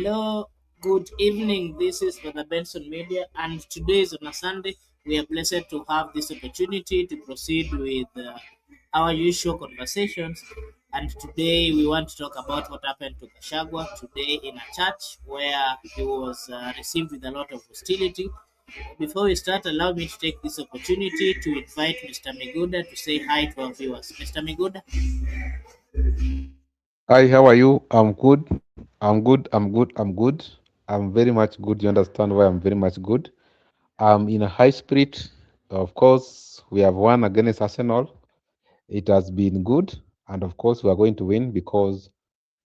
Hello, good evening. This is Brother Benson Media, and today is on a Sunday. We are blessed to have this opportunity to proceed with our usual conversations. And today we want to talk about what happened to Gachagua today in a church where he was received with a lot of hostility. Before we start, allow me to take this opportunity to invite Mr. Miguda to say hi to our viewers. Mr. Miguda. Hi, how are you? I'm good. I'm good. I'm good. I'm good. I'm very much good. You understand why I'm very much good? I'm in a high spirit. Of course, we have won against Arsenal. It has been good. And of course, we are going to win because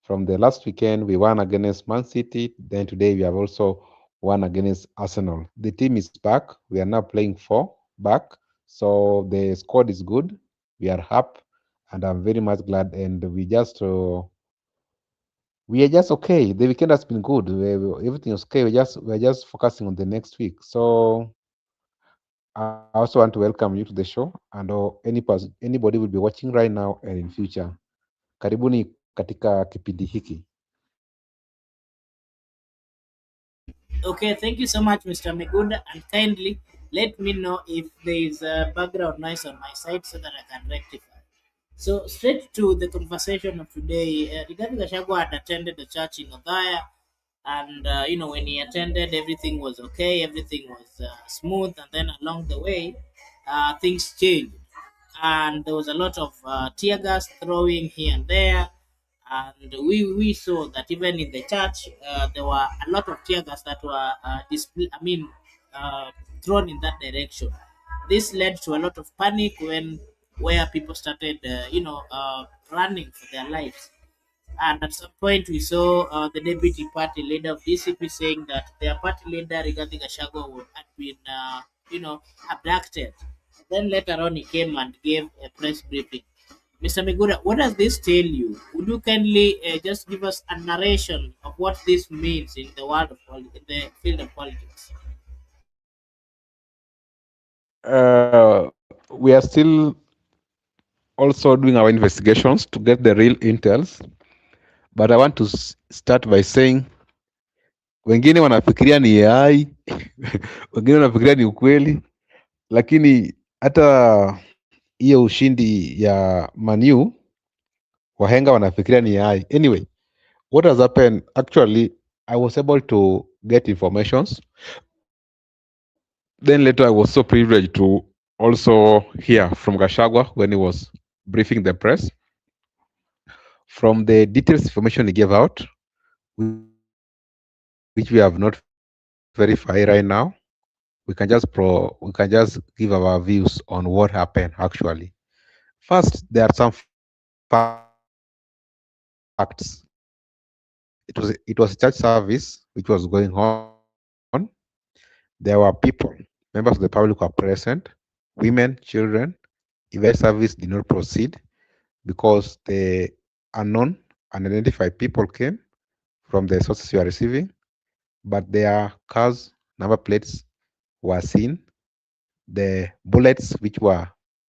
from the last weekend, we won against Man City. Then today, we have also won against Arsenal. The team is back. We are now playing four back. So the squad is good. We are up. And I'm very much glad. And we are just okay. The weekend has been good. Everything is okay. We're just focusing on the next week. So I also want to welcome you to the show, and anybody will be watching right now and in future. Karibuni katika kipindi hiki. Okay, thank you so much, Mr. Migunda, and kindly let me know if there is a background noise on my side so that I can rectify. So, straight to the conversation of today, Rigathi Gachagua had attended the church in Othaya, and when he attended, everything was okay, everything was smooth, and then along the way, things changed, and there was a lot of tear gas throwing here and there, and we saw that even in the church there were a lot of tear gas that were thrown in that direction. This led to a lot of panic when where people started running for their lives, and at some point we saw the deputy party leader of DCP saying that their party leader Rigathi Gachagua had been abducted. Then later on he came and gave a press briefing. Mr. Migura, what does this tell you? Would you kindly just give us a narration of what this means in the world of in the field of politics? We are still also doing our investigations to get the real intels. But I want to start by saying wengine wanafikiria ni AI, wengine wanafikiria ni ukweli, lakini hata hiyo ushindi ya Manu wahenga wanafikiria ni AI. Anyway, what has happened? Actually, I was able to get informations. Then later, I was so privileged to also hear from Gachagua when he was briefing the press. From the details information he gave out, which we have not verified right now, we can just we can just give our views on what happened actually. First, there are some facts. It was a church service which was going on. There were people, members of the public who are present, women, children. Eventually, service did not proceed because the unknown, unidentified people came from the sources you are receiving, but their cars number plates were seen. The bullets which were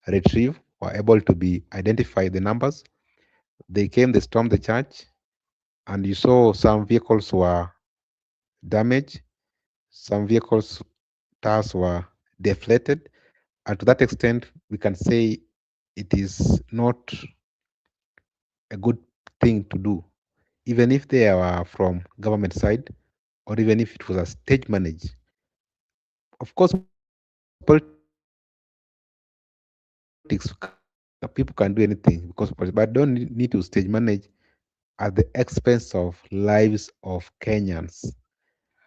retrieved were able to be identified the numbers. They came, they stormed the church, and you saw some vehicles were damaged, some vehicles tires were deflated, and to that extent, we can say it is not a good thing to do, even if they are from government side or even if it was a stage managed. Of course, politics, people can do anything because but don't need to stage manage at the expense of lives of Kenyans.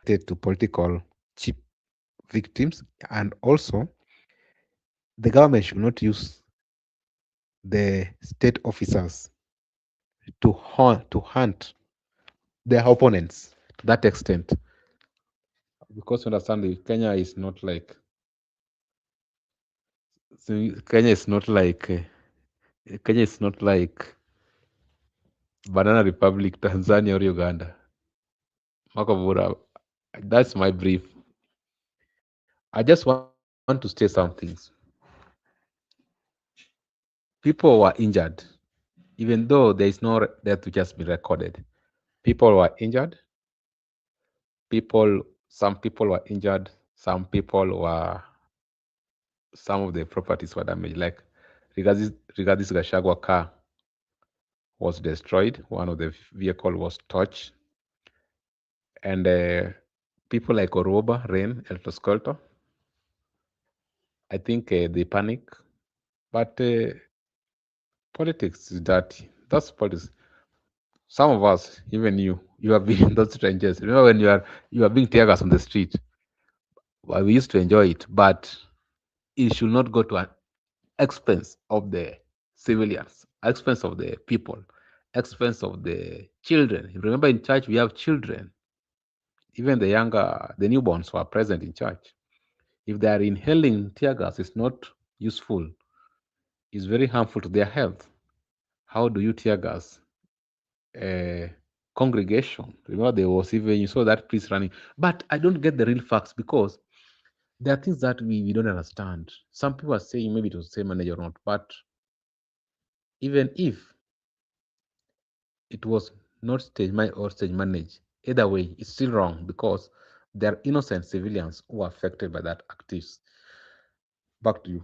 That is why I say politics should not be relegated to political cheap victims, and also the government should not use the state officers to hunt their opponents to that extent. Because you understand, Kenya is not like Kenya is not like Banana Republic, Tanzania, or Uganda. Makabura, that's my brief. I just want to state some things. People were injured, even though there is no death which has been recorded. People were injured. some people were injured, some of the properties were damaged. Like regarding Gachagua car was destroyed, one of the vehicle was touched, and people like Oroba, Rain, El Toscolto, I think they panic. But politics is dirty. That's politics. Some of us, even you have been in those strangers. Remember when you are being tear gas on the street? Well, we used to enjoy it, but it should not go to an expense of the civilians, expense of the people, expense of the children. Remember, in church we have children. Even the newborns who are present in church. If they are inhaling tear gas, it's not useful. It's very harmful to their health. How do you tear gas a congregation? Remember, there was even you saw that priest running. But I don't get the real facts because there are things that we don't understand. Some people are saying maybe it was the same manager or not, but even if it was not stage managed, either way, it's still wrong because there are innocent civilians who are affected by that activities. Back to you.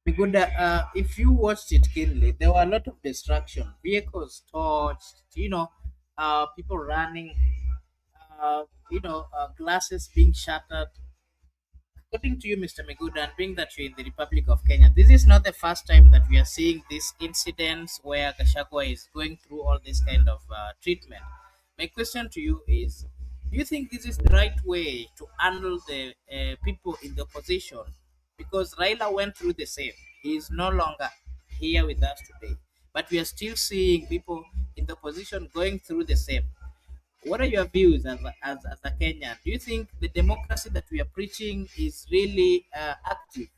Migunda, if you watched it keenly, there were a lot of destruction, vehicles torched, people running, glasses being shattered. According to you, Mr. Miguda, and being that you're in the Republic of Kenya, this is not the first time that we are seeing these incidents where Gachagua is going through all this kind of treatment. My question to you is, do you think this is the right way to handle the people in the opposition? Because Raila went through the same. He is no longer here with us today. But we are still seeing people in the opposition going through the same. What are your views as a Kenyan? Do you think the democracy that we are preaching is really active?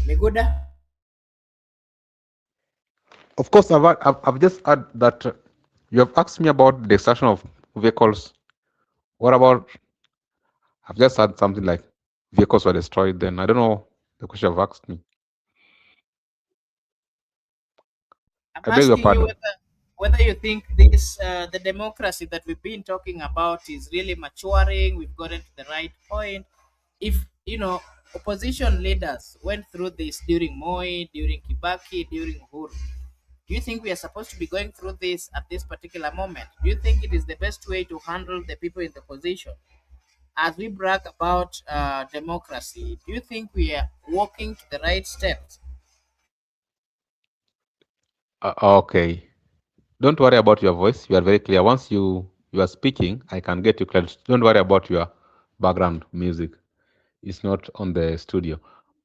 Miguda? Of course, I've just heard that you have asked me about the destruction of vehicles. What about? I've just heard something like vehicles were destroyed. Then I don't know the question you've asked me. I'm I beg your asking you pardon. whether you think this the democracy that we've been talking about is really maturing. We've gotten to the right point. If opposition leaders went through this during Moi, during Kibaki, during Uhuru, do you think we are supposed to be going through this at this particular moment? Do you think it is the best way to handle the people in the position? As we brag about democracy, do you think we are walking to the right steps? Okay. Don't worry about your voice. You are very clear. Once you are speaking, I can get you clear. Don't worry about your background music. It's not on the studio.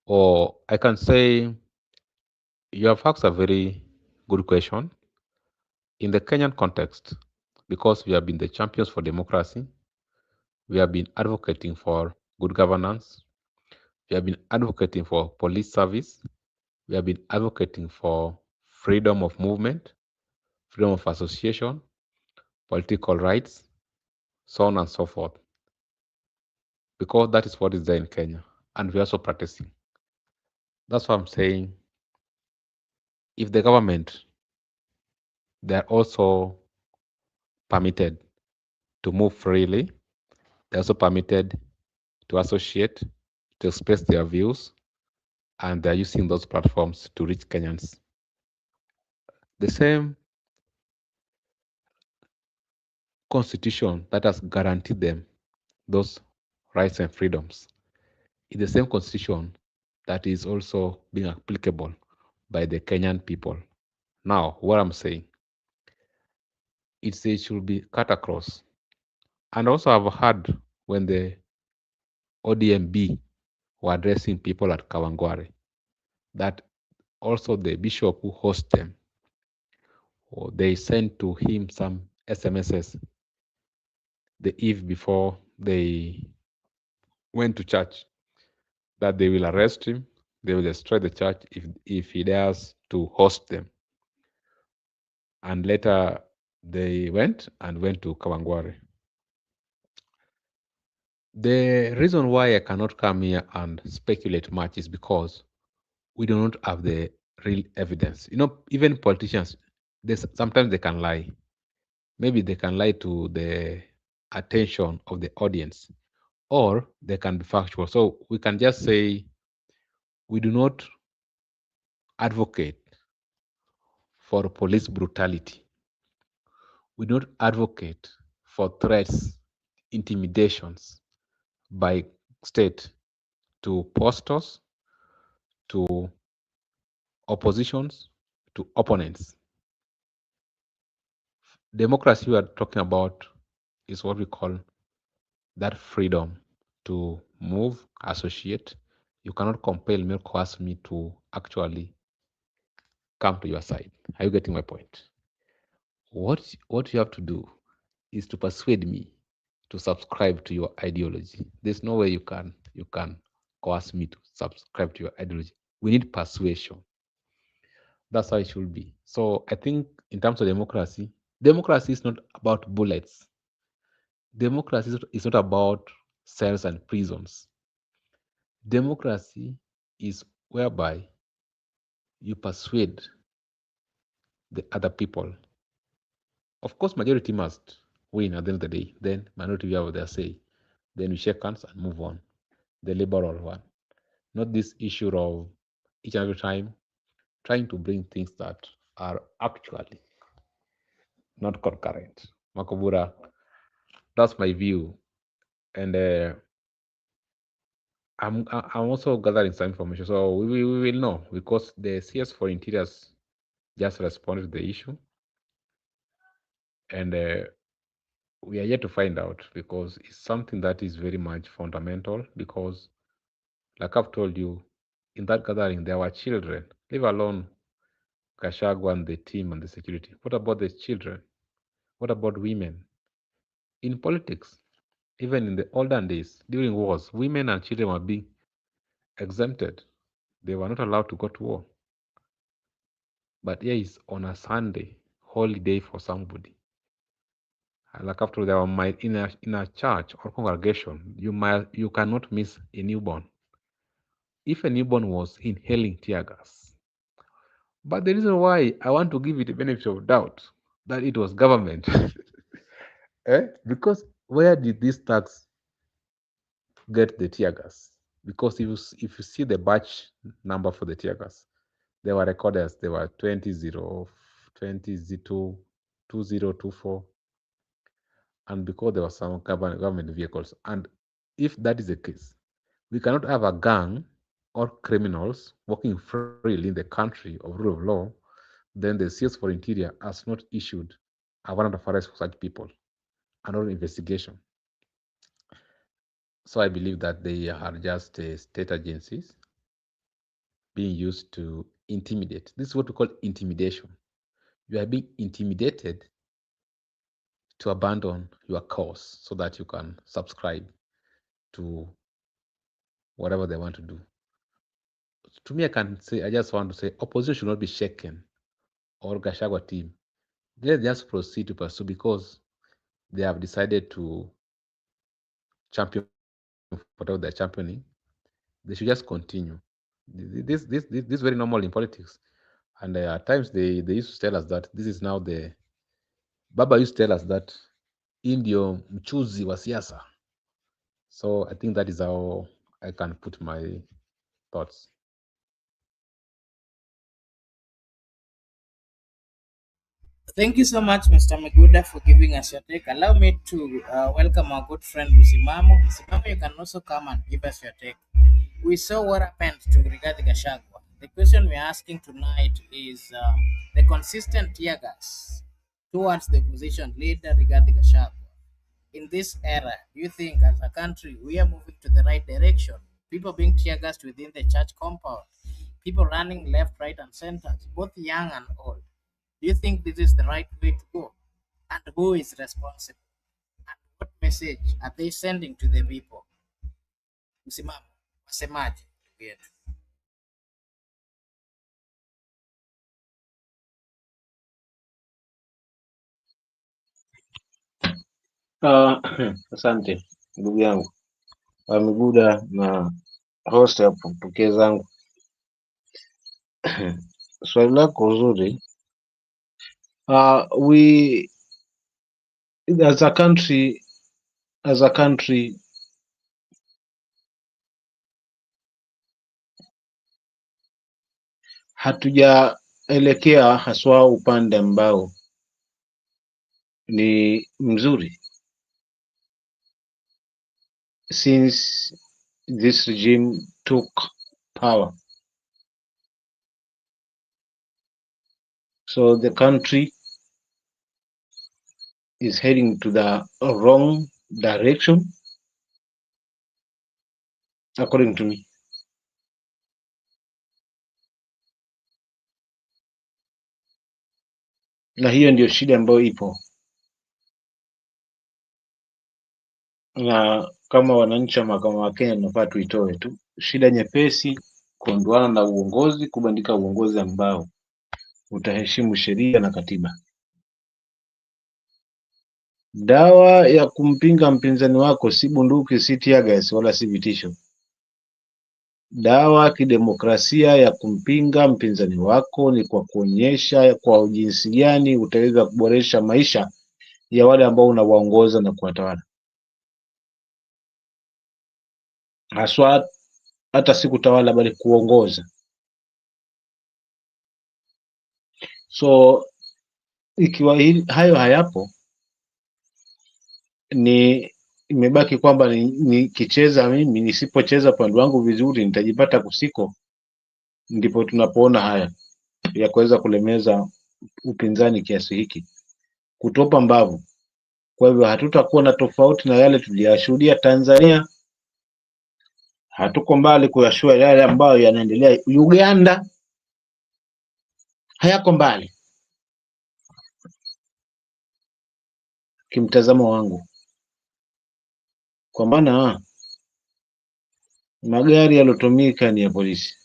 Or I can say you have asked a very good question in the Kenyan context, because we have been the champions for democracy. We have been advocating for good governance. We have been advocating for police service. We have been advocating for freedom of movement, freedom of association, political rights, so on and so forth, because that is what is there in Kenya. And we are also practicing. That's why I'm saying if the government, they are also permitted to move freely, they're also permitted to associate, to express their views, and they're using those platforms to reach Kenyans. The same constitution that has guaranteed them those rights and freedoms is the same constitution that is also being applicable by the Kenyan people. Now, what I'm saying, it should be cut across. And also, I've heard when the ODMB were addressing people at Kawangware that also the bishop who hosts them, or they sent to him some SMSs the eve before they went to church that they will arrest him, they will destroy the church if he dares to host them. And later they went to Kawangware. The reason why I cannot come here and speculate much is because we do not have the real evidence. Even politicians, sometimes they can lie. Maybe they can lie to the attention of the audience, or they can be factual. So we can just say we do not advocate for police brutality. We do not advocate for threats, intimidations by state to posters, to oppositions, to opponents. Democracy we are talking about is what we call that freedom to move, associate. You cannot compel me or coerce me to actually come to your side. Are you getting my point? What you have to do is to persuade me to subscribe to your ideology. There's no way you can coerce me to subscribe to your ideology. We need persuasion. That's how it should be. So I think in terms of democracy, democracy is not about bullets. Democracy is not about cells and prisons. Democracy is whereby you persuade the other people. Of course, majority must win at the end of the day. Then minority will have their say. Then we shake hands and move on. The liberal one. Not this issue of each and every time trying to bring things that are actually not concurrent. Makobura, that's my view. And I'm also gathering some information. So we will know because the CS for Interiors just responded to the issue. And we are yet to find out because it's something that is very much fundamental. Because, like I've told you, in that gathering, there were children, leave alone Gachagua and the team and the security. What about the children? What about women? In politics, even in the olden days, during wars, women and children were being exempted. They were not allowed to go to war. But here is on a Sunday, holiday for somebody. Like after they were in a church or congregation, you cannot miss a newborn. If a newborn was inhaling tear gas. But the reason why I want to give it a benefit of doubt that it was government, because where did this tax get the tear gas? Because if you see the batch number for the tear gas, they were recorded as they were 2024, and because there were some government vehicles. And if that is the case, we cannot have a gang or criminals working freely in the country of rule of law. Then the CS for Interior has not issued a warrant of arrest for such people and or investigation. So I believe that they are just state agencies being used to intimidate. This is what we call intimidation. You are being intimidated to abandon your cause so that you can subscribe to whatever they want to do. To me, I just want to say, opposition should not be shaken or Gashagwa team. Let's just proceed to pursue because they have decided to champion whatever they're championing. They should just continue. This is very normal in politics. And at times they used to tell us that this is now the Baba used to tell us that hii ndio mchuzi wa siasa. So I think that is how I can put my thoughts. Thank you so much, Mr. Miguda, for giving us your take. Allow me to welcome our good friend Musimamo. Musimamo, you can also come and give us your take. We saw what happened to Rigathi Gachagua. The question we're asking tonight is the consistent tear gas towards the opposition leader Rigathi Gachagua. In this era, do you think as a country we are moving to the right direction? People being tear gassed within the church compound, people running left, right, and center, both young and old. Do you think this is the right way to go? And who is responsible? And what message are they sending to the people? Msimamo, wasemaje? Ndugu yetu. Uh, asante ndugu yangu. Amiguda na host ya pokea zangu. Swali lako uzuri. We as a country hatujaelekea haswa upande ambao ni mzuri since this regime took power. So the country is heading to the wrong direction according to me. Na hiyo ndio shida ambayo ipo, na kama wananchi wa mahakama wa Kenya tunafaa tuitoe tu. Shida nyepesi, kuondoana na uongozi, kubandika uongozi ambao utaheshimu sheria na katiba. Dawa ya kumpinga mpinzani wako si bunduki, si teargas, wala si vitisho. Dawa kidemokrasia ya kumpinga mpinzani wako ni kwa kuonyesha kwa jinsi gani utaweza kuboresha maisha ya wale ambao unawaongoza na kuwatawala, haswa hata si kutawala bali kuongoza. So ikiwa hayo hayapo, ni imebaki kwamba nikicheza mimi, nisipocheza upande wangu vizuri nitajipata kusiko. Ndipo tunapoona haya ya kuweza kulemeza upinzani kiasi hiki, kutopa mbavu. Kwa hivyo hatutakuwa na tofauti na yale tuliyashuhudia Tanzania, hatuko mbali kuyashuhudia yale ambayo yanaendelea Uganda, hayako mbali kimtazamo wangu, kwa maana magari yalotumika ni ya polisi.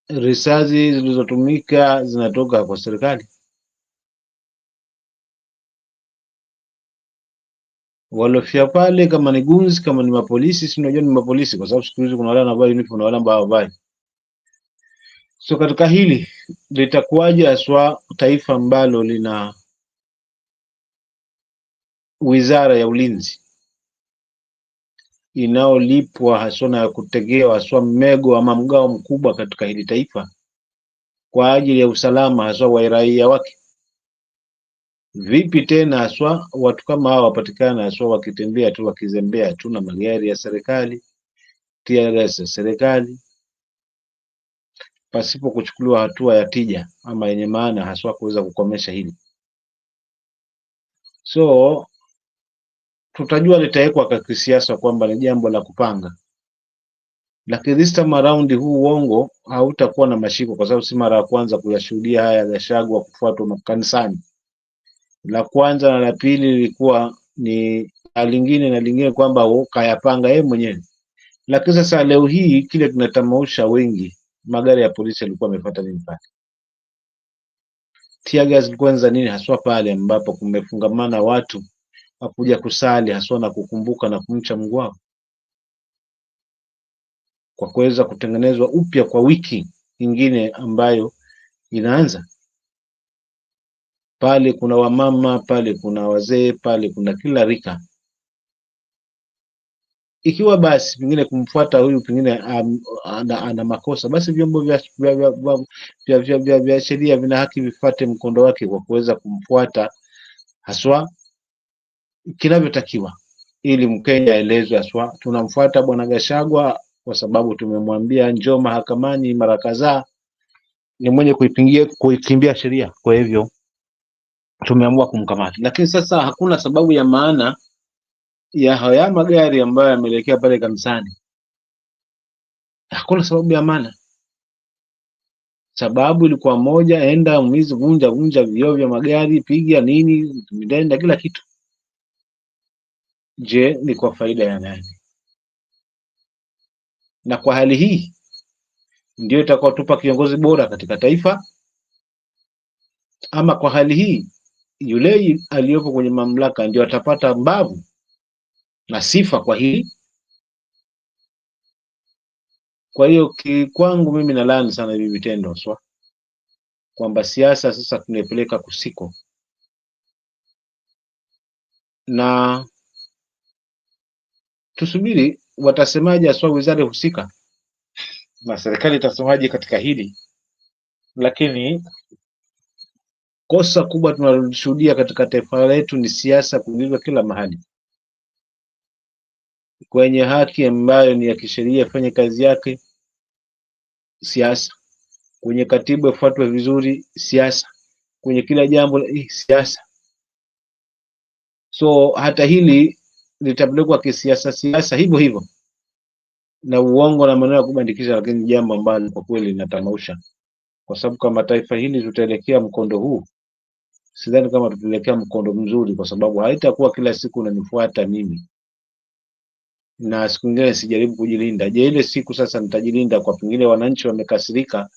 Risasi zilizotumika zinatoka kwa serikali. Walofia pale kama ni gunzi, kama ni mapolisi, si unajua ni mapolisi, kwa sababu siku hizi kuna wale wanavaa uniform na wale ambao hawavai. So katika hili litakuwaje haswa taifa ambalo lina wizara ya ulinzi inaolipwa haswa na kutegewa haswa mmego ama mgao mkubwa katika hili taifa kwa ajili ya usalama haswa wa raia wake? Vipi tena haswa watu kama hawa wapatikana haswa wakitembea tu, wakizembea tu na magari ya serikali, Teargas ya serikali, pasipo kuchukuliwa hatua ya tija ama yenye maana haswa kuweza kukomesha hili? So tutajua litawekwa kwa kisiasa kwamba ni jambo la kupanga, lakini this time around huu uongo hautakuwa na mashiko, kwa sababu si mara ya kwanza kuyashuhudia haya Gachagua kufuatwa makanisani. La kwanza na la pili lilikuwa ni lingine na lingine kwamba kayapanga yeye mwenyewe. Lakini sasa leo hii kile tunatamausha wengi, magari ya polisi yalikuwa yamefuata nini pale? Teargas zilikuwa za nini haswa pale ambapo kumefungamana watu wakuja kusali haswa na kukumbuka na kumcha Mungu wao, kwa kuweza kutengenezwa upya kwa wiki nyingine ambayo inaanza pale. Kuna wamama pale, kuna wazee pale, kuna kila rika. Ikiwa basi pengine kumfuata huyu pengine ana makosa, basi vyombo vya sheria vina haki vifuate mkondo wake kwa kuweza kumfuata haswa kinavyotakiwa, ili Mkenya aelezwe haswa tunamfuata bwana Gachagua kwa sababu tumemwambia njoo mahakamani mara kadhaa, ni mwenye kuikimbia sheria, kwa hivyo tumeamua kumkamata. Lakini sasa hakuna sababu ya maana ya haya magari ambayo yameelekea pale kanisani. Hakuna sababu ya maana. Sababu ilikuwa moja, enda umizi, vunja vioo vya magari, piga nini, midenda, kila kitu. Je, ni kwa faida ya nani? Na kwa hali hii ndio itakayotupa kiongozi bora katika taifa, ama kwa hali hii yule aliyopo kwenye mamlaka ndio atapata mbavu na sifa kwa hili. Kwa hiyo kwangu mimi nalaani sana hivi vitendo kwamba siasa sasa tunaipeleka kusiko, na tusubiri watasemaje haswa wizara husika na serikali itasemaje katika hili. Lakini kosa kubwa tunaloshuhudia katika taifa letu ni siasa kuingizwa kila mahali. Kwenye haki ambayo ni ya kisheria ifanye kazi yake, siasa. Kwenye katiba ifuatwe vizuri, siasa. Kwenye kila jambo siasa. So hata hili litapelekwa kisiasa siasa hivyo hivyo, na uongo na maneno ya kubandikisha, lakini jambo ambalo kwa kweli linatamausha, kwa sababu kama taifa hili tutaelekea mkondo huu, sidhani kama tutaelekea mkondo mzuri, kwa sababu haitakuwa kila siku unanifuata mimi na siku nyingine sijaribu kujilinda. Je, ile siku sasa nitajilinda kwa pengine wananchi wamekasirika,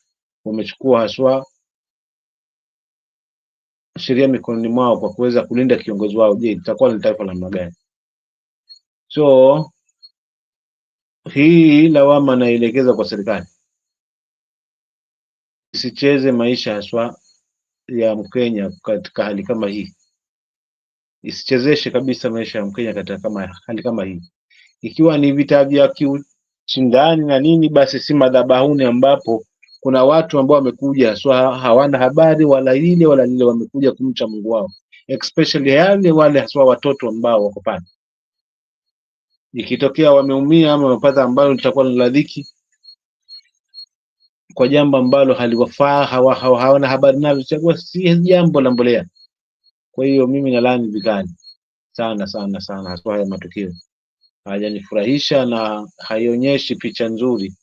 wamechukua haswa sheria mikononi mwao kwa kuweza kulinda kiongozi wao, je, itakuwa ni taifa la namna gani? So hii lawama naielekeza kwa serikali, isicheze maisha haswa ya Mkenya katika hali kama hii, isichezeshe kabisa maisha ya Mkenya katika hali kama hii. Ikiwa ni vita vya kiushindani na nini, basi si madhabahuni ambapo kuna watu ambao wamekuja hawana habari wala ile wala lile, wamekuja kumcha Mungu wao, especially wale haswa watoto ambao wako pale. Ikitokea wameumia ama wamepata ambalo litakuwa la dhiki kwa jambo ambalo haliwafaa, hawana habari nalo, itakuwa si jambo la mbolea. Kwa hiyo mimi nalaani vikali sana sana sana haswa haya matukio, hajanifurahisha na haionyeshi picha nzuri.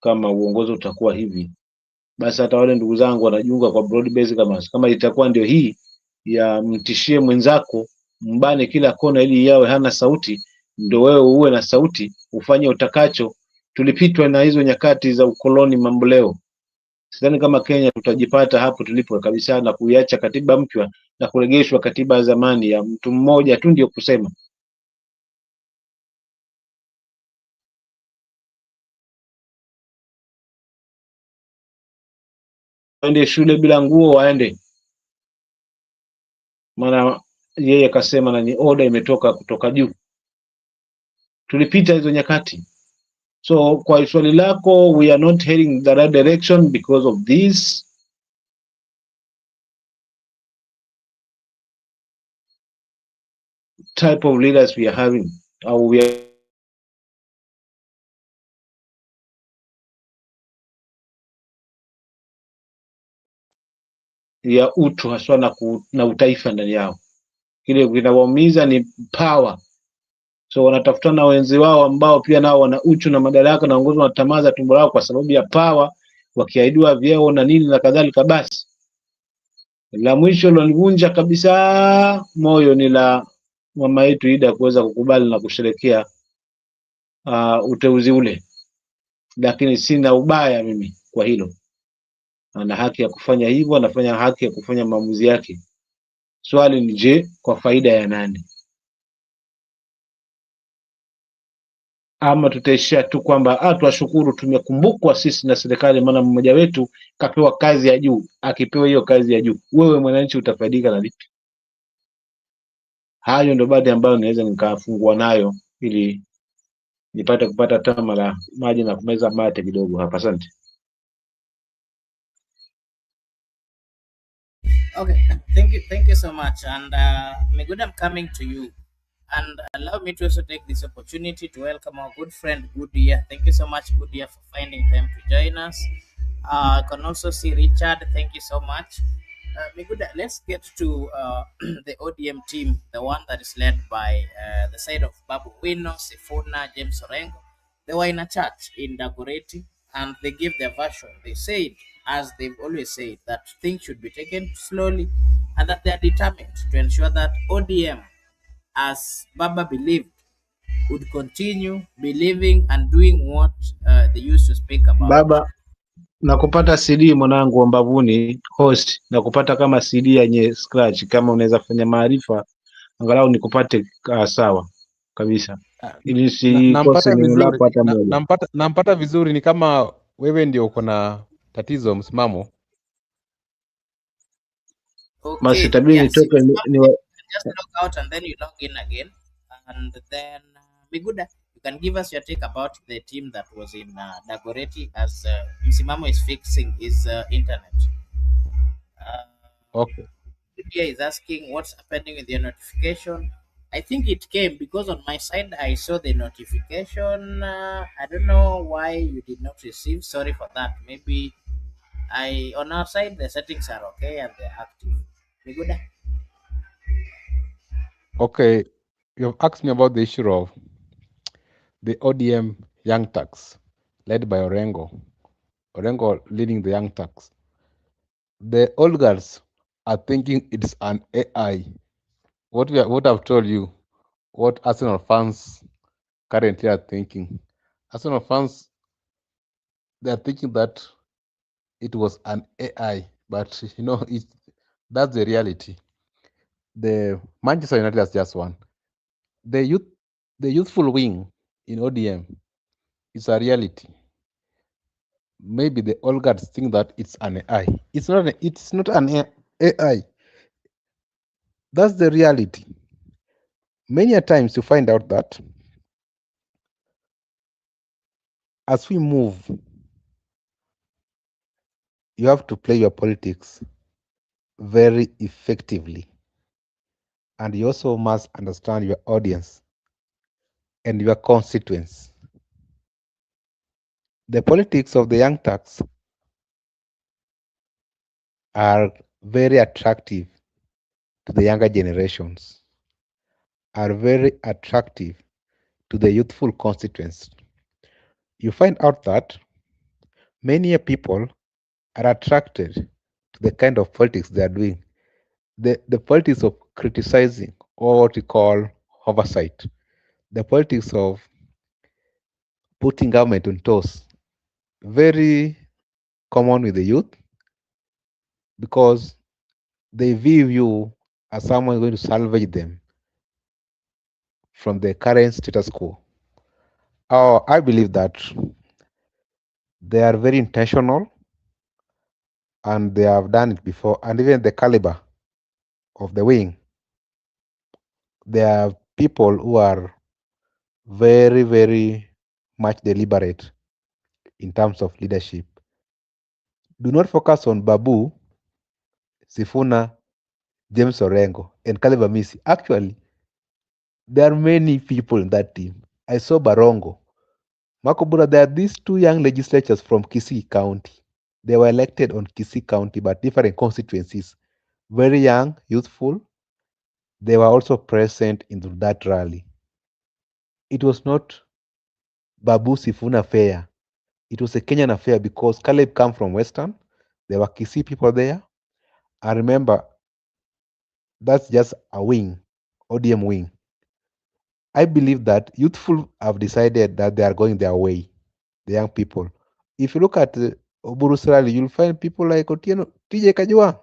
Kama uongozi utakuwa hivi, basi hata wale ndugu zangu wanajiunga kwa broad base, kama itakuwa ndio hii ya mtishie mwenzako, mbane kila kona ili yawe hana sauti, ndio wewe uwe na sauti, ufanye utakacho. Tulipitwa na hizo nyakati za ukoloni mambo leo. Sidhani kama Kenya tutajipata hapo tulipo kabisa, na kuiacha katiba mpya na kuregeshwa katiba ya zamani ya mtu mmoja tu ndio kusema. Waende shule bila nguo waende, maana yeye akasema na ni order imetoka kutoka juu. Tulipita hizo nyakati. So kwa swali lako, we are not heading the right direction because of this type of leaders we are having, au we are ya utu haswa na utaifa ndani yao. Kile kinawaumiza ni power. So wanatafutana na wenzi wao ambao pia nao wana uchu na madaraka na uongozi, wanatamaza tumbo lao kwa sababu ya power, wakiahidiwa vyeo na nini na kadhalika. Basi la mwisho lilivunja kabisa moyo ni la mama yetu Ida kuweza kukubali na kusherekea uteuzi ule, lakini sina ubaya mimi kwa hilo. Ana haki ya kufanya hivyo, anafanya haki ya kufanya maamuzi yake. Swali ni je, kwa faida ya nani? Ama tutaishia tu kwamba tuwashukuru, tumekumbukwa sisi na serikali, maana mmoja wetu kapewa kazi ya juu. Akipewa hiyo kazi ya juu, wewe mwananchi utafaidika na vipi? Hayo ndio baadhi ambayo naweza nikafungua nayo ili nipate kupata tama la maji na kumeza mate kidogo hapa. Asante. Okay, thank you so much. And Megud, I'm coming to you. And allow me to also take this opportunity to welcome our good friend Goodyear. Thank you so much, Goodyear, for finding time to join us. I can also see Richard. Thank you so much. Megud, let's get to the ODM team, the one that is led by the side of Babu Wino, Sifuna, James Orengo. They were in a church in Dagoretti and they gave their version. They said, as they've always said, that things should be taken slowly and that they are determined to ensure that ODM, as Baba believed, would continue believing and doing what they used to speak about. Baba na kupata CD mwanangu wa mbavuni host, na kupata kama CD yenye scratch, kama unaweza fanya maarifa angalau nikupate sawa kabisa, Ah, ili sikose nampata neno vizuri lako hata moja. nampata vizuri, ni kama wewe ndio uko na tatizo msimamo. Basi Okay, itabidi yeah. So nitoke you can just log out and then you log in again, and then Miguda, you can give us your take about the team that was in Dagoretti as Msimamo is fixing his internet. Uh, Okay. Lydia is asking what's happening with your notification. I think it came because on my side I saw the notification. I don't know why you did not receive. Sorry for that. Maybe I on our side the settings are okay and they're active. Miguda. Okay, you've asked me about the issue of the ODM Young Turks, led by Orengo. Orengo leading the Young Turks. The old guards are thinking it's an AI. What I've told you, what Arsenal fans currently are thinking. Arsenal fans, they are thinking that it was an AI, but that's the reality. The Manchester United has just won. The youth, the youthful wing in ODM is a reality. Maybe the old guards think that it's an AI. It's not an AI. That's the reality. Many a times you find out that as we move, you have to play your politics very effectively. And you also must understand your audience and your constituents. The politics of the young turks are very attractive to the younger generations, are very attractive to the youthful constituents. You find out that many people are attracted to the kind of politics they are doing. The politics of criticizing, or what we call oversight, the politics of putting government on toes, very common with the youth because they view you as someone going to salvage them from the current status quo. I believe that they are very intentional and they have done it before, and even the caliber of the wing, there are people who are very, very much deliberate in terms of leadership. Do not focus on Babu, Sifuna, James Orengo, and Caleb Misi. Actually, there are many people in that team. I saw Barongo. Makobura, there are these two young legislators from Kisii County. They were elected on Kisii County, but different constituencies. Very young, youthful. They were also present in that rally. It was not Babu Sifuna affair. It was a Kenyan affair because Caleb come from Western. There were Kisii people there. I remember that's just a wing, ODM wing. I believe that youthful have decided that they are going their way, the young people. If you look at Oburu's rally, you'll find people like Otieno, TJ Kajua,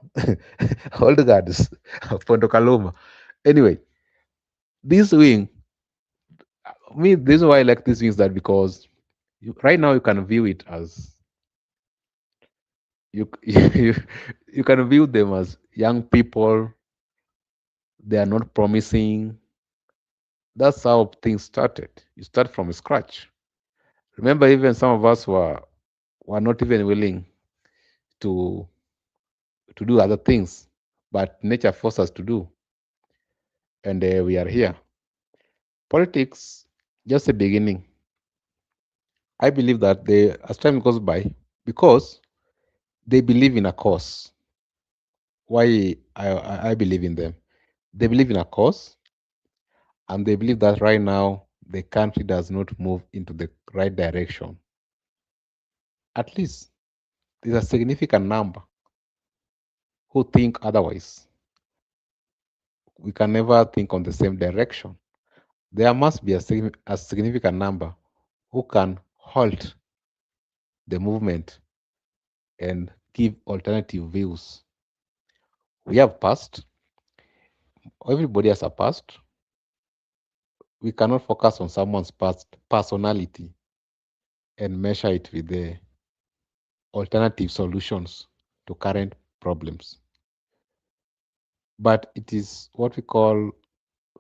old guards, Pondo Kaluma. Anyway, this wing, this is why I like this wing, is that because right now you can view it as you you can view them as young people. They are not promising. That's how things started. You start from scratch. Remember, even some of us were not even willing to do other things, but nature forced us to do, and we are here. Politics, just a beginning. I believe that as time goes by, because they believe in a cause. Why I believe in them? They believe in a cause, and they believe that right now the country does not move into the right direction. At least there's a significant number who think otherwise. We can never think on the same direction. There must be a significant number who can halt the movement and give alternative views. We have past, everybody has a past. We cannot focus on someone's past personality and measure it with the alternative solutions to current problems. But it is what we call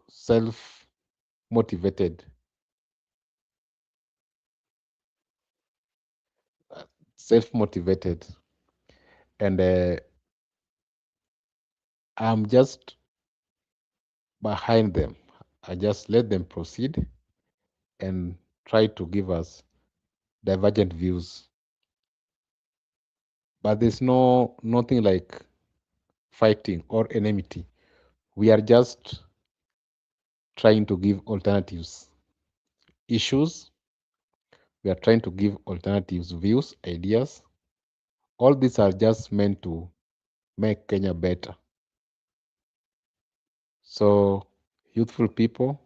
self motivated, self motivated. And I'm just behind them. I just let them proceed and try to give us divergent views. But there's nothing like fighting or enmity. We are just trying to give alternatives. Issues, we are trying to give alternatives, views, ideas. All these are just meant to make Kenya better. So youthful people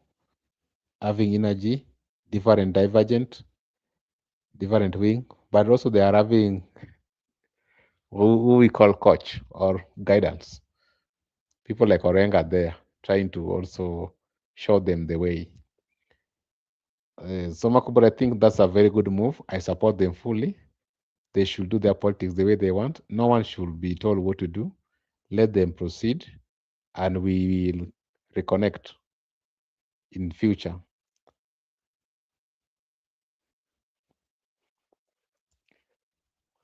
having energy, different divergent, different wing, but also they are having who we call coach or guidance. People like Orenga there trying to also show them the way. So Makubu, I think that's a very good move. I support them fully. They should do their politics the way they want. No one should be told what to do. Let them proceed, and we will reconnect in future.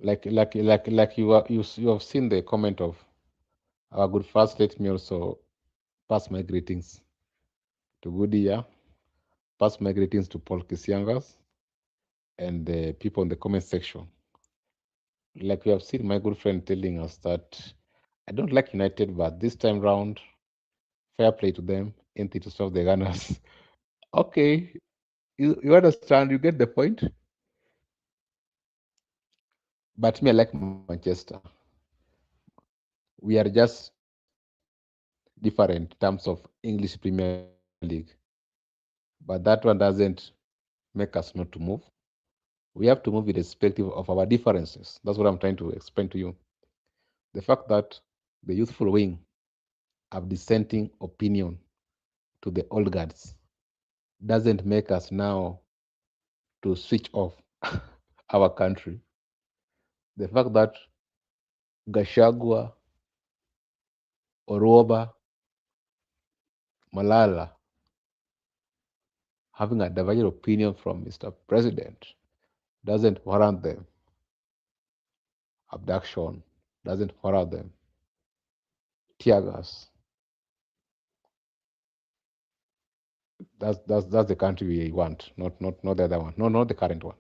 Like you have seen the comment of our good first. Let me also pass my greetings to Goodyear, pass my greetings to Paul Kisiangas and the people in the comment section. Like we have seen my good friend telling us that I don't like United, but this time round, fair play to them, ain't it to serve the Gunners? Okay, you understand, you get the point. But me, I like Manchester. We are just different in terms of English Premier League, but that one doesn't make us not to move. We have to move irrespective of our differences. That's what I'm trying to explain to you. The fact that the youthful wing have dissenting opinion to the old guards doesn't make us now to switch off our country. The fact that Gachagua, Oroba, Malala having a divergent opinion from Mr. President doesn't warrant them abduction, doesn't warrant them Teargas. That's the country we want, not the other one. No, not the current one.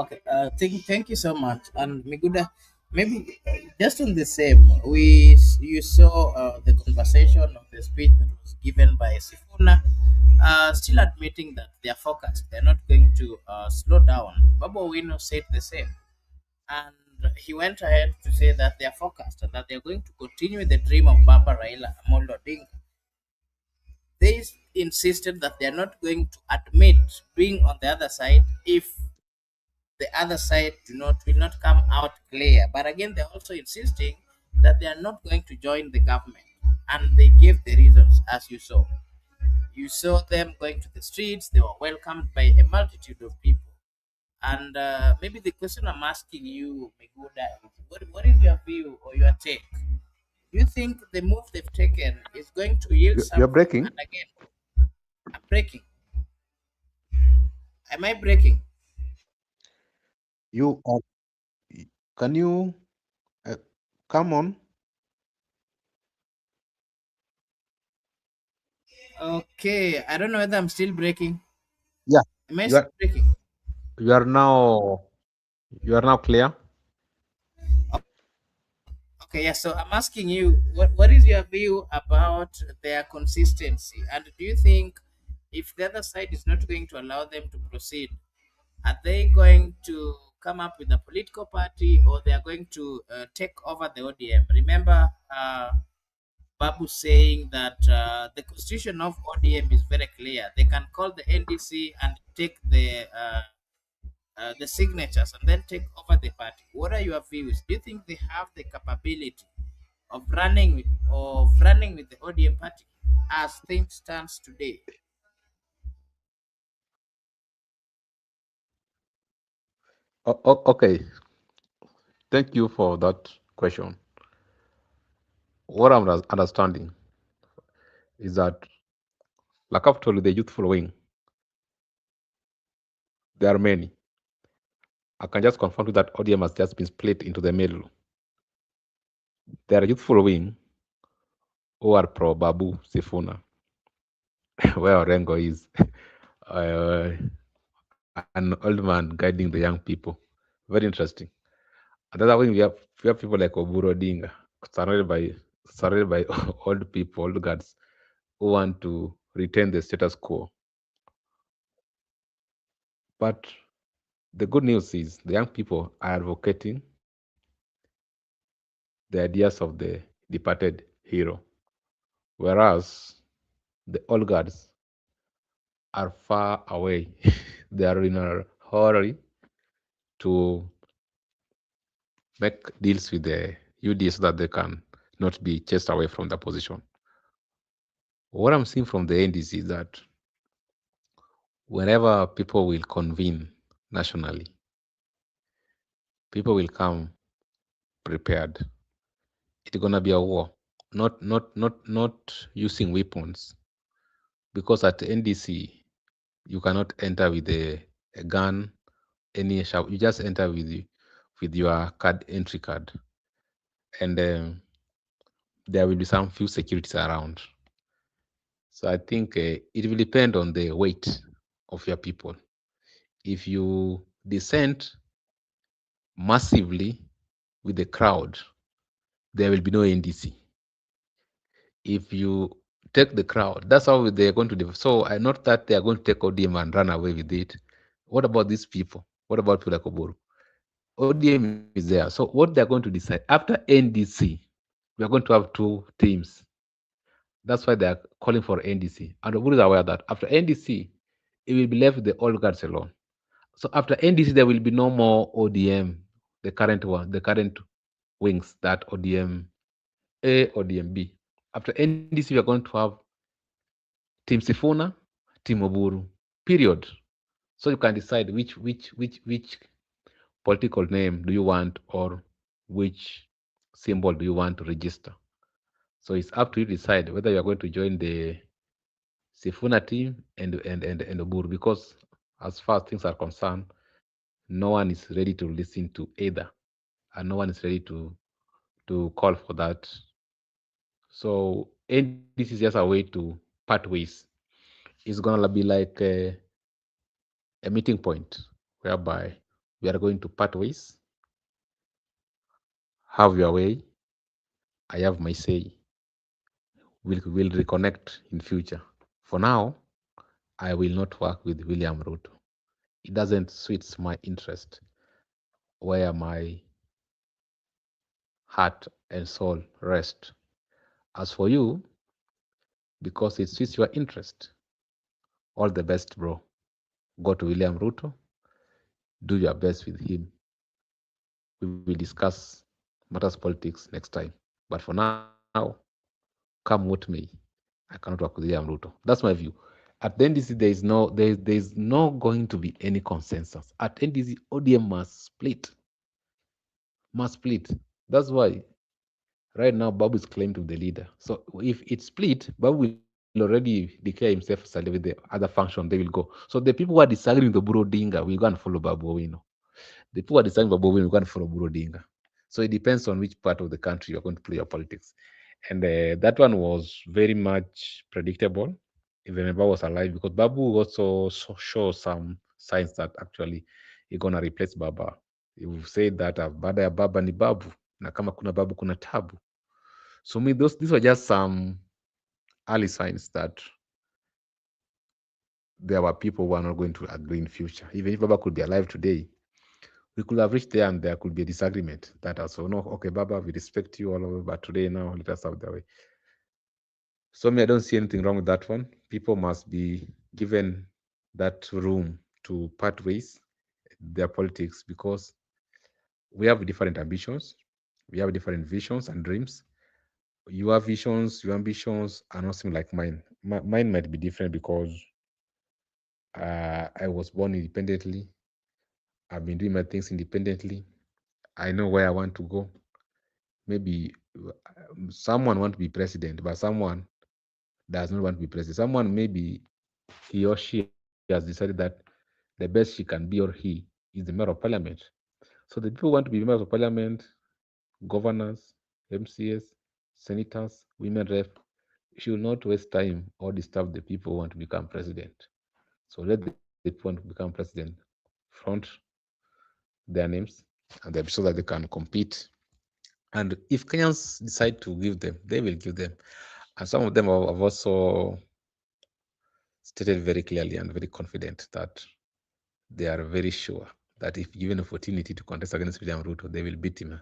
Okay, thank you so much. And Miguda, maybe just on the same, you saw the conversation of the speech that was given by Sifuna, still admitting that they are focused. They're not going to slow down. Babo Wino said the same, and he went ahead to say that they are focused and that they are going to continue the dream of Baba Raila Amolo Odinga. They insisted that they are not going to admit being on the other side if the other side will not come out clear. But again, they're also insisting that they are not going to join the government, and they gave the reasons as you saw. You saw them going to the streets. They were welcomed by a multitude of people. And maybe the question I'm asking you, Miguda, what is your view or your take? Do you think the move they've taken is going to yield You're something? breaking. And again, I'm breaking. Am I breaking? You are, can you uh, come on? Okay, I don't know whether I'm still breaking. Yeah, Am I you still are breaking? you are now you are now clear. Okay, yeah. So I'm asking you, what is your view about their consistency, and do you think if the other side is not going to allow them to proceed, are they going to come up with a political party, or they are going to take over the ODM? Remember, Babu saying that the constitution of ODM is very clear. They can call the NDC and take the signatures and then take over the party. What are your views? Do you think they have the capability of running with the ODM party as things stands today? Okay, thank you for that question. What I'm understanding is that, like I've told you, the youthful wing, there are many. I can just confirm to that ODM has just been split into the middle. There are youthful wing who are pro Babu Sifuna, where Orengo is uh, an old man guiding the young people. Very interesting. Another wing, we have people like Oburu Odinga, surrounded by surrounded by old people, old guards who want to retain the status quo. But the good news is the young people are advocating the ideas of the departed hero, whereas the old guards are far away. They are in a hurry to make deals with the UDA so that they can not be chased away from the position. What I'm seeing from the NDC is that whenever people will convene nationally, people will come prepared. It's gonna be a war, not using weapons, because at NDC you cannot enter with a gun, any sharp. You just enter with your card entry card, and there will be some few securities around. So I think it will depend on the weight of your people. If you descend massively with the crowd, there will be no NDC. If you take the crowd, that's how they're going to do. So I not that they are going to take ODM and run away with it. What about these people? What about people like Oburu? ODM is there. So what they're going to decide after NDC, we are going to have two teams. That's why they are calling for NDC. And Oburu is aware that after NDC, it will be left with the old guards alone. So after NDC, there will be no more ODM, the current one, the current wings, that ODM A, ODM B. After NDC, we are going to have Team Sifuna, Team Oburu, period. So you can decide which political name do you want, or which symbol do you want to register. So it's up to you to decide whether you are going to join the Sifuna team and Oburu, because as far as things are concerned, no one is ready to listen to either, and no one is ready to call for that. So NDC is just a way to part ways. It's gonna be like a meeting point whereby we are going to part ways. Have your way, I have my say. We'll reconnect in future. For now, I will not work with William Ruto. It doesn't suit my interest, where my heart and soul rest. As for you, because it suits your interest, all the best, bro. Go to William Ruto, do your best with him. We will discuss matters politics next time. But for now, come what may, I cannot work with William Ruto. That's my view. At the NDC, there is no going to be any consensus. At NDC, ODM must split. That's why right now Babu is claimed to be the leader. So if it's split, Babu will already declare himself as with the other function. They will go. So the people who are disagreeing with the Buro Dinga will go and follow Babu Owino. The people who are disagreeing with Babu Owino will go and follow Buro Dinga. So it depends on which part of the country you're going to play your politics. And that one was very much predictable. Even when Babu was alive, because Babu also show some signs that actually he's gonna replace Baba. He will say that baada ya baba ni babu, na kama kuna babu kuna tabu. So me, these were just some early signs that there were people who are not going to agree in future. Even if Baba could be alive today, we could have reached there and there could be a disagreement. That also, no, okay, Baba, we respect you all over, but today now let us have the way. So me, I don't see anything wrong with that one. People must be given that room to part ways their politics because we have different ambitions, we have different visions and dreams. Your visions, your ambitions are not same like mine. Mine might be different because I was born independently. I've been doing my things independently. I know where I want to go. Maybe someone want to be president, but someone does not want to be president. Someone maybe he or she has decided that the best she can be or he is the member of parliament. So the people want to be members of parliament, governors, MCS, senators, women rep. Should not waste time or disturb the people who want to become president. So let the people want to become president front their names and so that they can compete. And if Kenyans decide to give them, they will give them. And some of them have also stated very clearly and very confident that they are very sure that if given opportunity to contest against William Ruto, they will beat him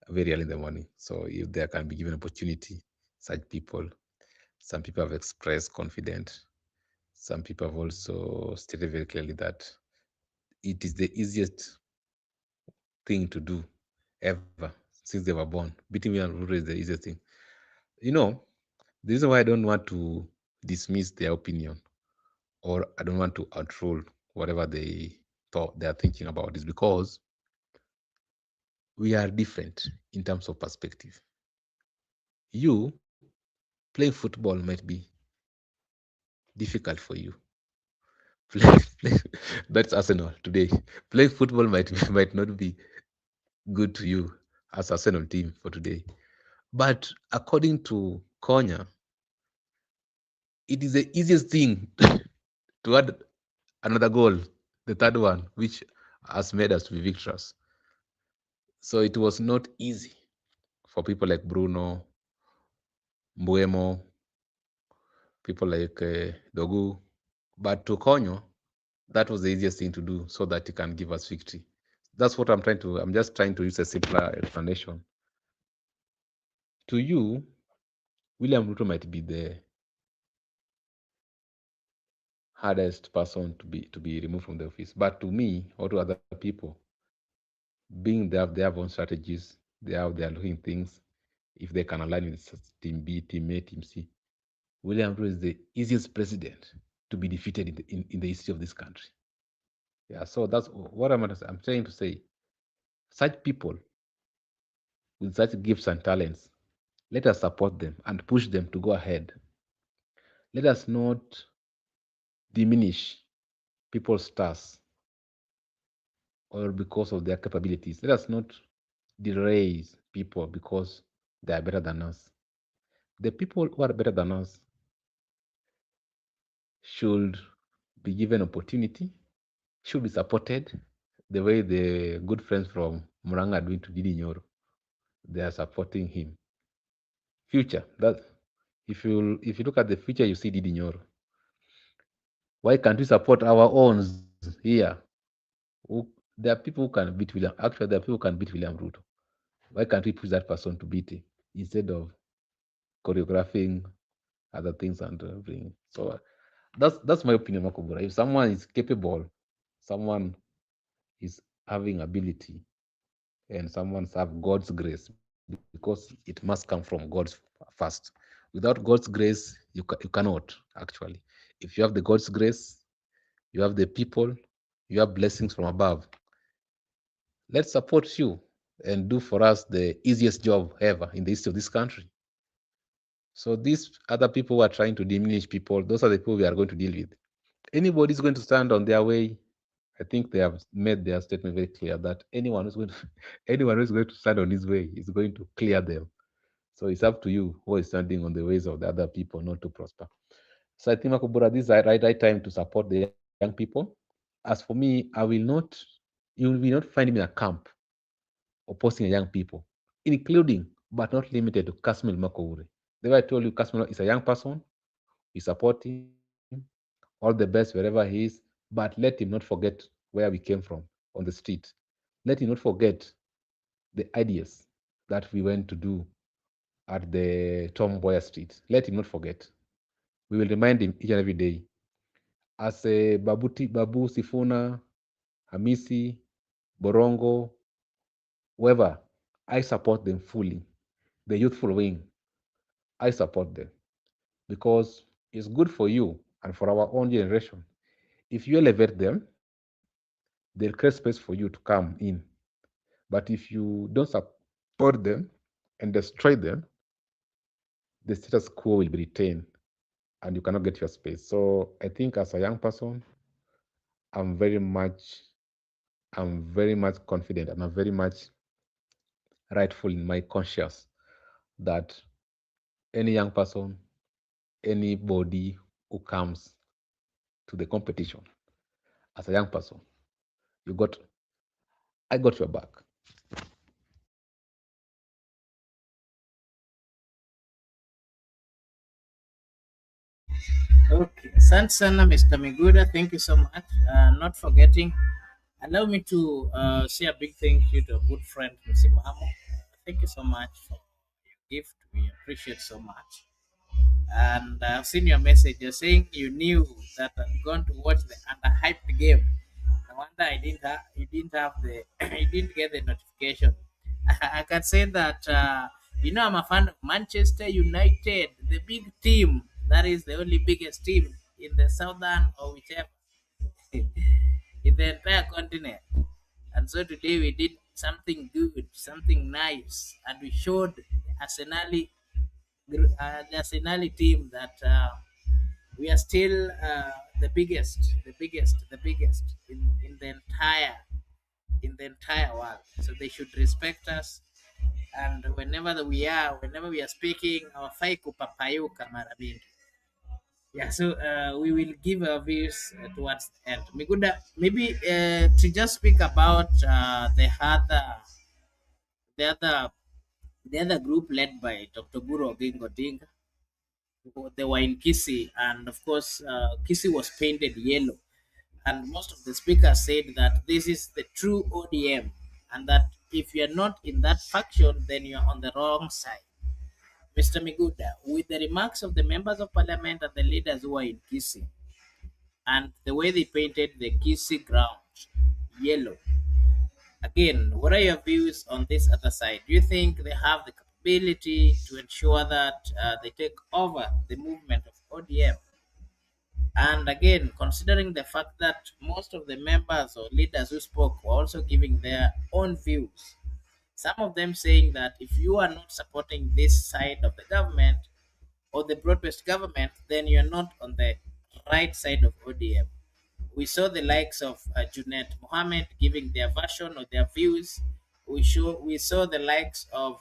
very early in the morning. So if there can be given opportunity, such people, some people have expressed confidence. Some people have also stated very clearly that it is the easiest thing to do ever since they were born. Beating William Ruto is the easiest thing. You know, the reason why I don't want to dismiss their opinion or I don't want to control whatever they thought they are thinking about is because we are different in terms of perspective. You playing football might be difficult for you. Play, play, that's Arsenal today. Playing football might not be good to you as Arsenal team for today. But according to Konya, it is the easiest thing to add another goal, the third one, which has made us to be victorious. So it was not easy for people like Bruno, Mbuemo, people like Dogu. But to Konyo, that was the easiest thing to do so that he can give us victory. That's what I'm just trying to use a simpler explanation. To you, William Ruto might be the hardest person to be removed from the office. But to me or to other people, being they have own strategies, they are looking things. If they can align with team B, team A, team C, William Ruto is the easiest president to be defeated in the history of this country. Yeah, so that's what I'm trying to say. Such people with such gifts and talents, let us support them and push them to go ahead. Let us not diminish people's stars or because of their capabilities. Let us not deraise people because they are better than us. The people who are better than us should be given opportunity, should be supported the way the good friends from Muranga are doing to Didi Nyoro. They are supporting him. Future, that if you look at the future, you see Didi Nyoro. Why can't we support our own here? There are people who can beat William. Actually, there are people who can beat William Ruto. Why can't we push that person to beat him instead of choreographing other things and bring? So that's my opinion, Makubura. If someone is capable, someone is having ability, and someone have God's grace, because it must come from God first. Without God's grace, you cannot actually. If you have the God's grace, you have the people, you have blessings from above. Let's support you and do for us the easiest job ever in the history of this country. So these other people who are trying to diminish people, those are the people we are going to deal with. Anybody is going to stand on their way. I think they have made their statement very clear that anyone who's going to anyone who's going to stand on his way is going to clear them. So it's up to you who is standing on the ways of the other people not to prosper. So I think Makubura, this is the right time to support the young people. As for me, I will not, you will not find me in a camp opposing young people, including but not limited to Kasmil Makowure. The way I told you, Kasmil is a young person. We support him, all the best wherever he is, but let him not forget where we came from on the street. Let him not forget the ideas that we went to do at the Tom Boyer Street. Let him not forget. We will remind him each and every day. As a Babu Sifuna, Hamisi, Borongo, whoever, I support them fully. The youthful wing, I support them because it's good for you and for our own generation. If you elevate them, they'll create space for you to come in. But if you don't support them and destroy them, the status quo will be retained and you cannot get your space. So I think as a young person, I'm very much I'm very much confident and I'm very much rightful in my conscience that any young person, anybody who comes to the competition as a young person, you got I got your back. Okay, Sansana, Mr. Miguda, thank you so much. Not forgetting, allow me to say a big thank you to a good friend, Mr. Mamo. Thank you so much for your gift. We appreciate so much. And I've seen your message. You're saying you knew that I'm going to watch the underhyped game. No wonder you didn't have the you didn't get the notification. I can say that I'm a fan of Manchester United, the big team. That is the only biggest team in the southern or whichever in the entire continent. And so today we did something good, something nice, and we showed the Arsenal team that we are still the biggest in the entire world. So they should respect us. And whenever we are speaking, our faiku papayuka marabindi. Yeah, so we will give our views towards the end. Miguda, maybe to just speak about the other the other group led by Dr. Guru Oginga Odinga. They were in Kisi, and of course, Kisi was painted yellow. And most of the speakers said that this is the true ODM, and that if you're not in that faction, then you're on the wrong side. Mr. Miguda, with the remarks of the members of parliament and the leaders who are in Kisi, and the way they painted the Kisi ground yellow, again, what are your views on this other side? Do you think they have the capability to ensure that they take over the movement of ODM? And again, considering the fact that most of the members or leaders who spoke were also giving their own views, some of them saying that if you are not supporting this side of the government or the broad-based government, then you're not on the right side of ODM. We saw the likes of Junet Mohammed giving their version or their views. We saw the likes of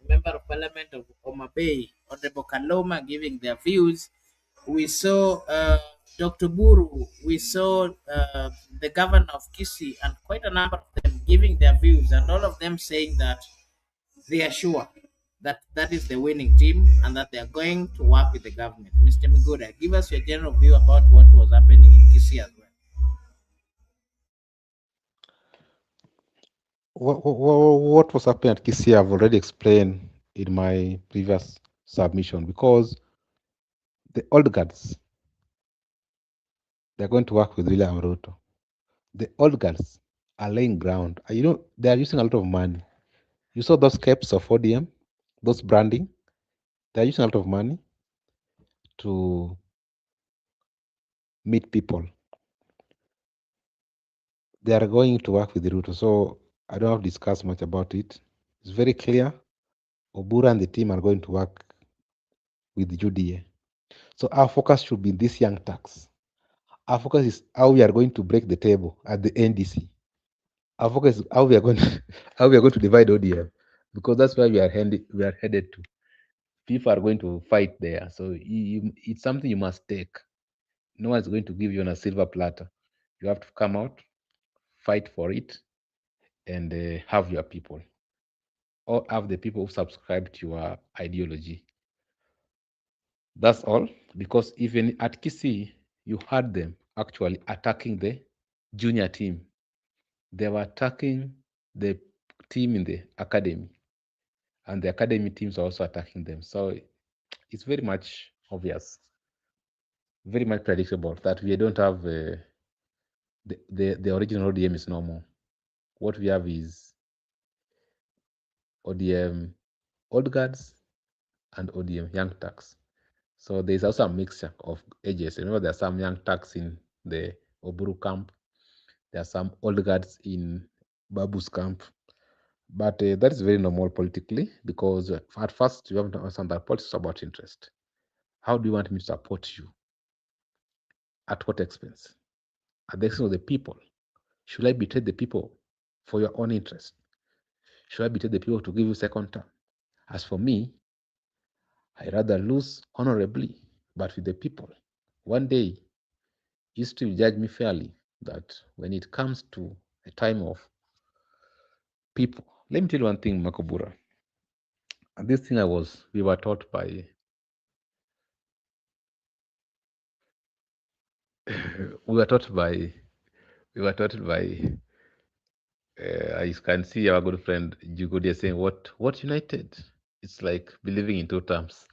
Member of Parliament of Oma Bay, Honorable Kaloma, giving their views. We saw Dr. Buru. We saw the governor of Kisi, and quite a number of them giving their views, and all of them saying that they are sure that that is the winning team and that they are going to work with the government. Mr. Miguda, give us your general view about what was happening in Kisi as well. What was happening at Kisii, I've already explained in my previous submission because the old guards, they're going to work with William Ruto. The old guards are laying ground. They are using a lot of money. You saw those caps of ODM, those branding. They're using a lot of money to meet people. They are going to work with Ruto. So I don't have to discuss much about it. It's very clear. Obura and the team are going to work with UDA. So our focus should be this young tax. Our focus is how we are going to break the table at the NDC. Our focus is how we are going to, how we are going to divide ODM, because that's where we are headed to. People are going to fight there, so it's something you must take. No one's going to give you on a silver platter. You have to come out, fight for it, and have your people, or have the people who subscribe to your ideology. That's all. Because even at Kisii, you had them actually attacking the junior team. They were attacking the team in the academy. and the academy teams are also attacking them. So it's very much obvious, very much predictable that we don't have the original ODM is no more. What we have is ODM old guards and ODM young tucks. So there's also a mixture of ages. Remember, there are some young tucks in the Oburu camp. There are some old guards in Babu's camp. But that is very normal politically because at first you have to understand that politics is about interest. How do you want me to support you? At what expense? At the expense of the people? Should I betray the people for your own interest? Should I betray the people to give you second term? As for me, I rather lose honorably, but with the people. One day, history will judge me fairly that when it comes to a time of people, let me tell you one thing, Makobura. And this thing we were taught by, we were taught by, we were taught by, I can see our good friend Jugodia saying, what united? It's like believing in two terms.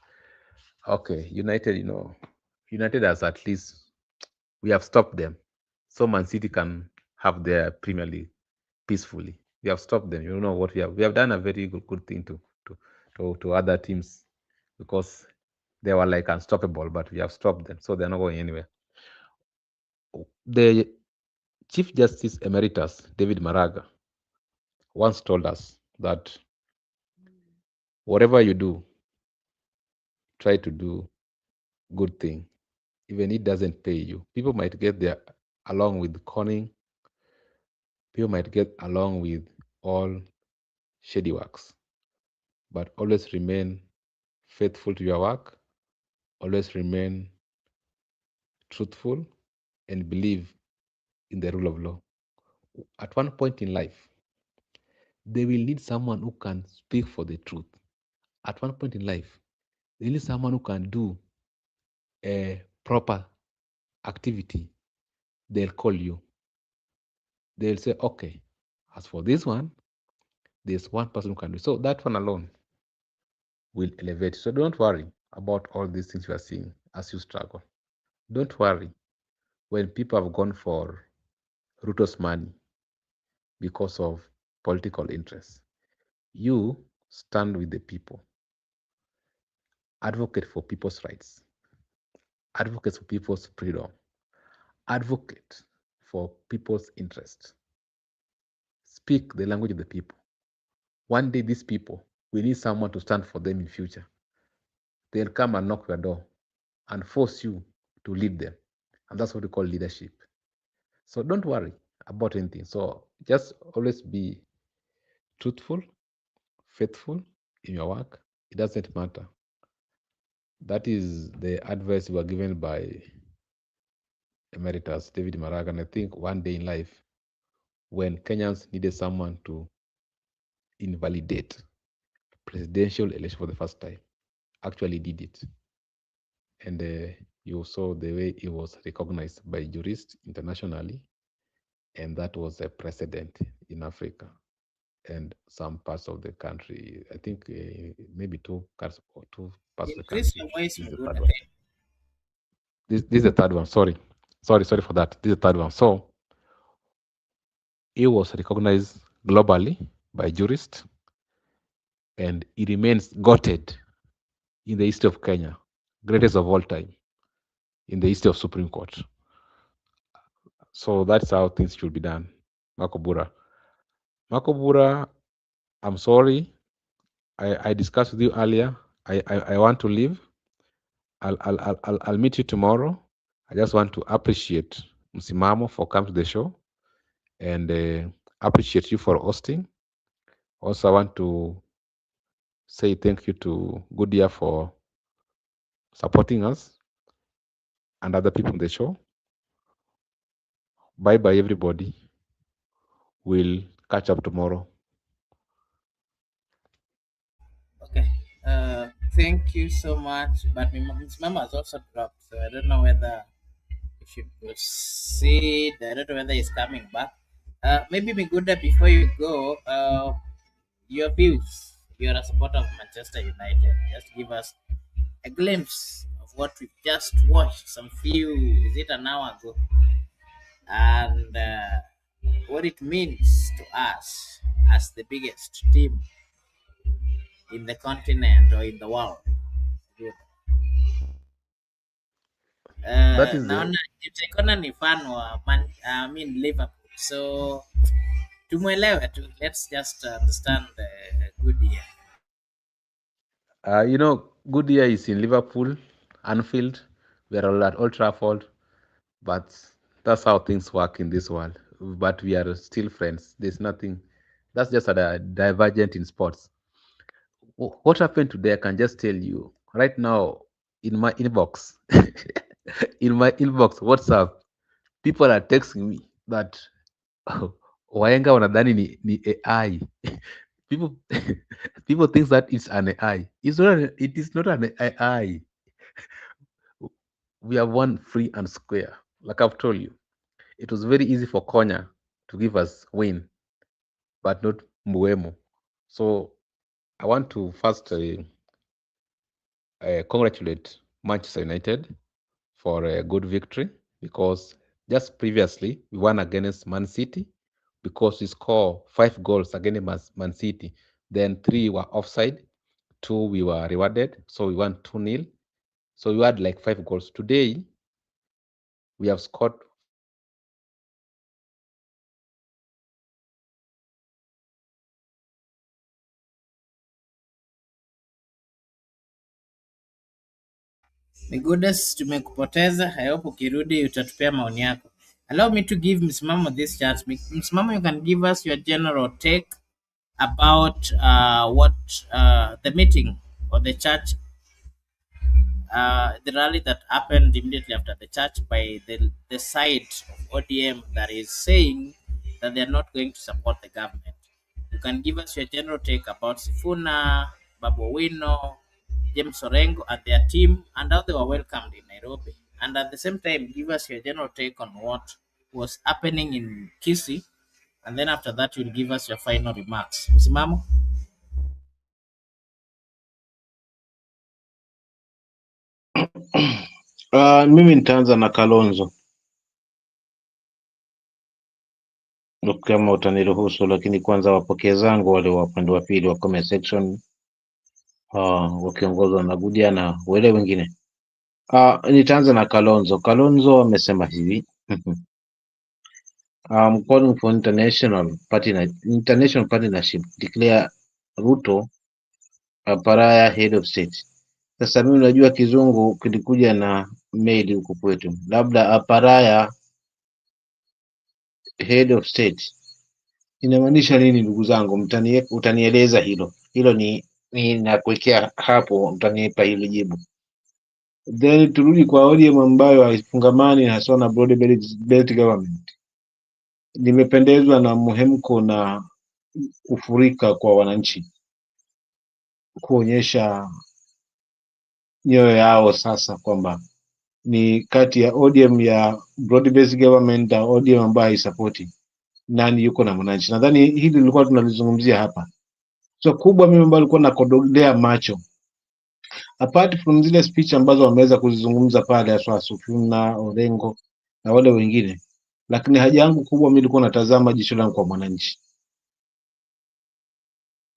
Okay, United, United has at least, we have stopped them. So Man City can have their Premier League peacefully. We have stopped them. You know what we have? We have done a very good thing to other teams because they were like unstoppable, but we have stopped them, so they're not going anywhere. The Chief Justice Emeritus David Maraga once told us that whatever you do, try to do good thing, even it doesn't pay you. People might get there along with conning. People might get along with all shady works, but always remain faithful to your work. Always remain truthful and believe in the rule of law. At one point in life, they will need someone who can speak for the truth. At one point in life, they need someone who can do a proper activity. They'll call you. They'll say, okay, as for this one, there's one person who can do. So that one alone will elevate. So don't worry about all these things you are seeing as you struggle. Don't worry when people have gone for Ruto's money because of political interests. You stand with the people, advocate for people's rights, advocate for people's freedom, advocate for people's interests. Speak the language of the people. One day, these people will need someone to stand for them in future. They'll come and knock your door and force you to lead them. And that's what we call leadership. So don't worry about anything. So just always be truthful, faithful in your work. It doesn't matter. That is the advice we were given by Emeritus David Maraga. And I think one day in life, when Kenyans needed someone to invalidate presidential election for the first time, actually did it. And you saw the way it was recognized by jurists internationally, and that was a precedent in Africa and some parts of the country. I think maybe two parts of the Increase country. your voice, This is the Magunda. third one. This is the third one. Sorry for that. This is the third one. So it was recognized globally by jurists, and it remains goated in the history of Kenya, greatest of all time in the history of Supreme Court. So that's how things should be done. Makobura. Makobura, I'm sorry. I discussed with you earlier. I want to leave. I'll meet you tomorrow. I just want to appreciate Msimamo for coming to the show and appreciate you for hosting. Also, I want to say thank you to Goodia for supporting us and other people in the show. Bye bye, everybody. We'll catch up tomorrow. Okay. Thank you so much. But Miss Mama has also dropped, so I don't know whether we should proceed. I don't know whether he's coming back. Maybe Miguda, before you go, your views. you're a supporter of Manchester United. Just give us a glimpse of what we've just watched some few, is it an hour ago, and what it means to us as the biggest team in the continent or in the world. Good. That is the Naona itaikona ni fan wa I mean Liverpool, so tumwelewe tu, let's just understand the good year. good year is in Liverpool, Anfield. We are all at Old Trafford, but that's how things work in this world. But we are still friends. There's nothing. That's just a divergent in sports. What happened today? I can just tell you right now in my inbox. In my inbox, WhatsApp, people are texting me that wahenga wanadhani ni AI. People people think that it's an AI. It is not an AI. We have won free and square. Like I've told you, it was very easy for Konya to give us win, but not Mbuemo. So I want to first congratulate Manchester United for a good victory because just previously we won against Man City because we scored 5 goals against Man City. Then 3 were offside, 2 we were rewarded, so we won 2-0. So we had like 5 goals. Today we have scored My goodness, tumekupoteza. I hope ukirudi utatupea maoni yako. Allow me to give Msimamo this chance. Msimamo, you can give us your general take about what the meeting or the church, the rally that happened immediately after the church by the side of ODM that is saying that they're not going to support the government. You can give us your general take about Sifuna, Babu Owino, James Orengo, and their team, and how they were welcomed in Nairobi. And at the same time, give us your general take on what was happening in Kisii. And then after that, you'll give us your final remarks. Msimamo? Mimi nitaanza na Kalonzo kama utaniruhusu, lakini kwanza wapokee zangu wale wa upande wa pili wa comment section wakiongozwa na Gudia na wale wengine. Nitaanza na Kalonzo. Kalonzo amesema hivi calling for international partnership declare Ruto a pariah head of state. Sasa mimi najua kizungu kilikuja na mail huku kwetu, labda a pariah head of state inamaanisha nini? Ndugu zangu, utanieleza hilo. Hilo ni nakuwekea hapo, utanipa hili jibu. Then turudi kwa ODM ambayo haifungamani haswa na broad based government. Nimependezwa na muhemko na kufurika kwa wananchi, kuonyesha nyoyo yao sasa kwamba ni kati ya ODM ya broad based government na ODM ambayo haisapoti, nani yuko na mwananchi. Nadhani hili lilikuwa tunalizungumzia hapa. So kubwa mimi ambayo nilikuwa nakodolea macho, apart from zile speech ambazo wameweza kuzizungumza pale haswa Sifuna, Orengo na wale wengine, lakini haja yangu kubwa mimi nilikuwa natazama jicho langu kwa mwananchi,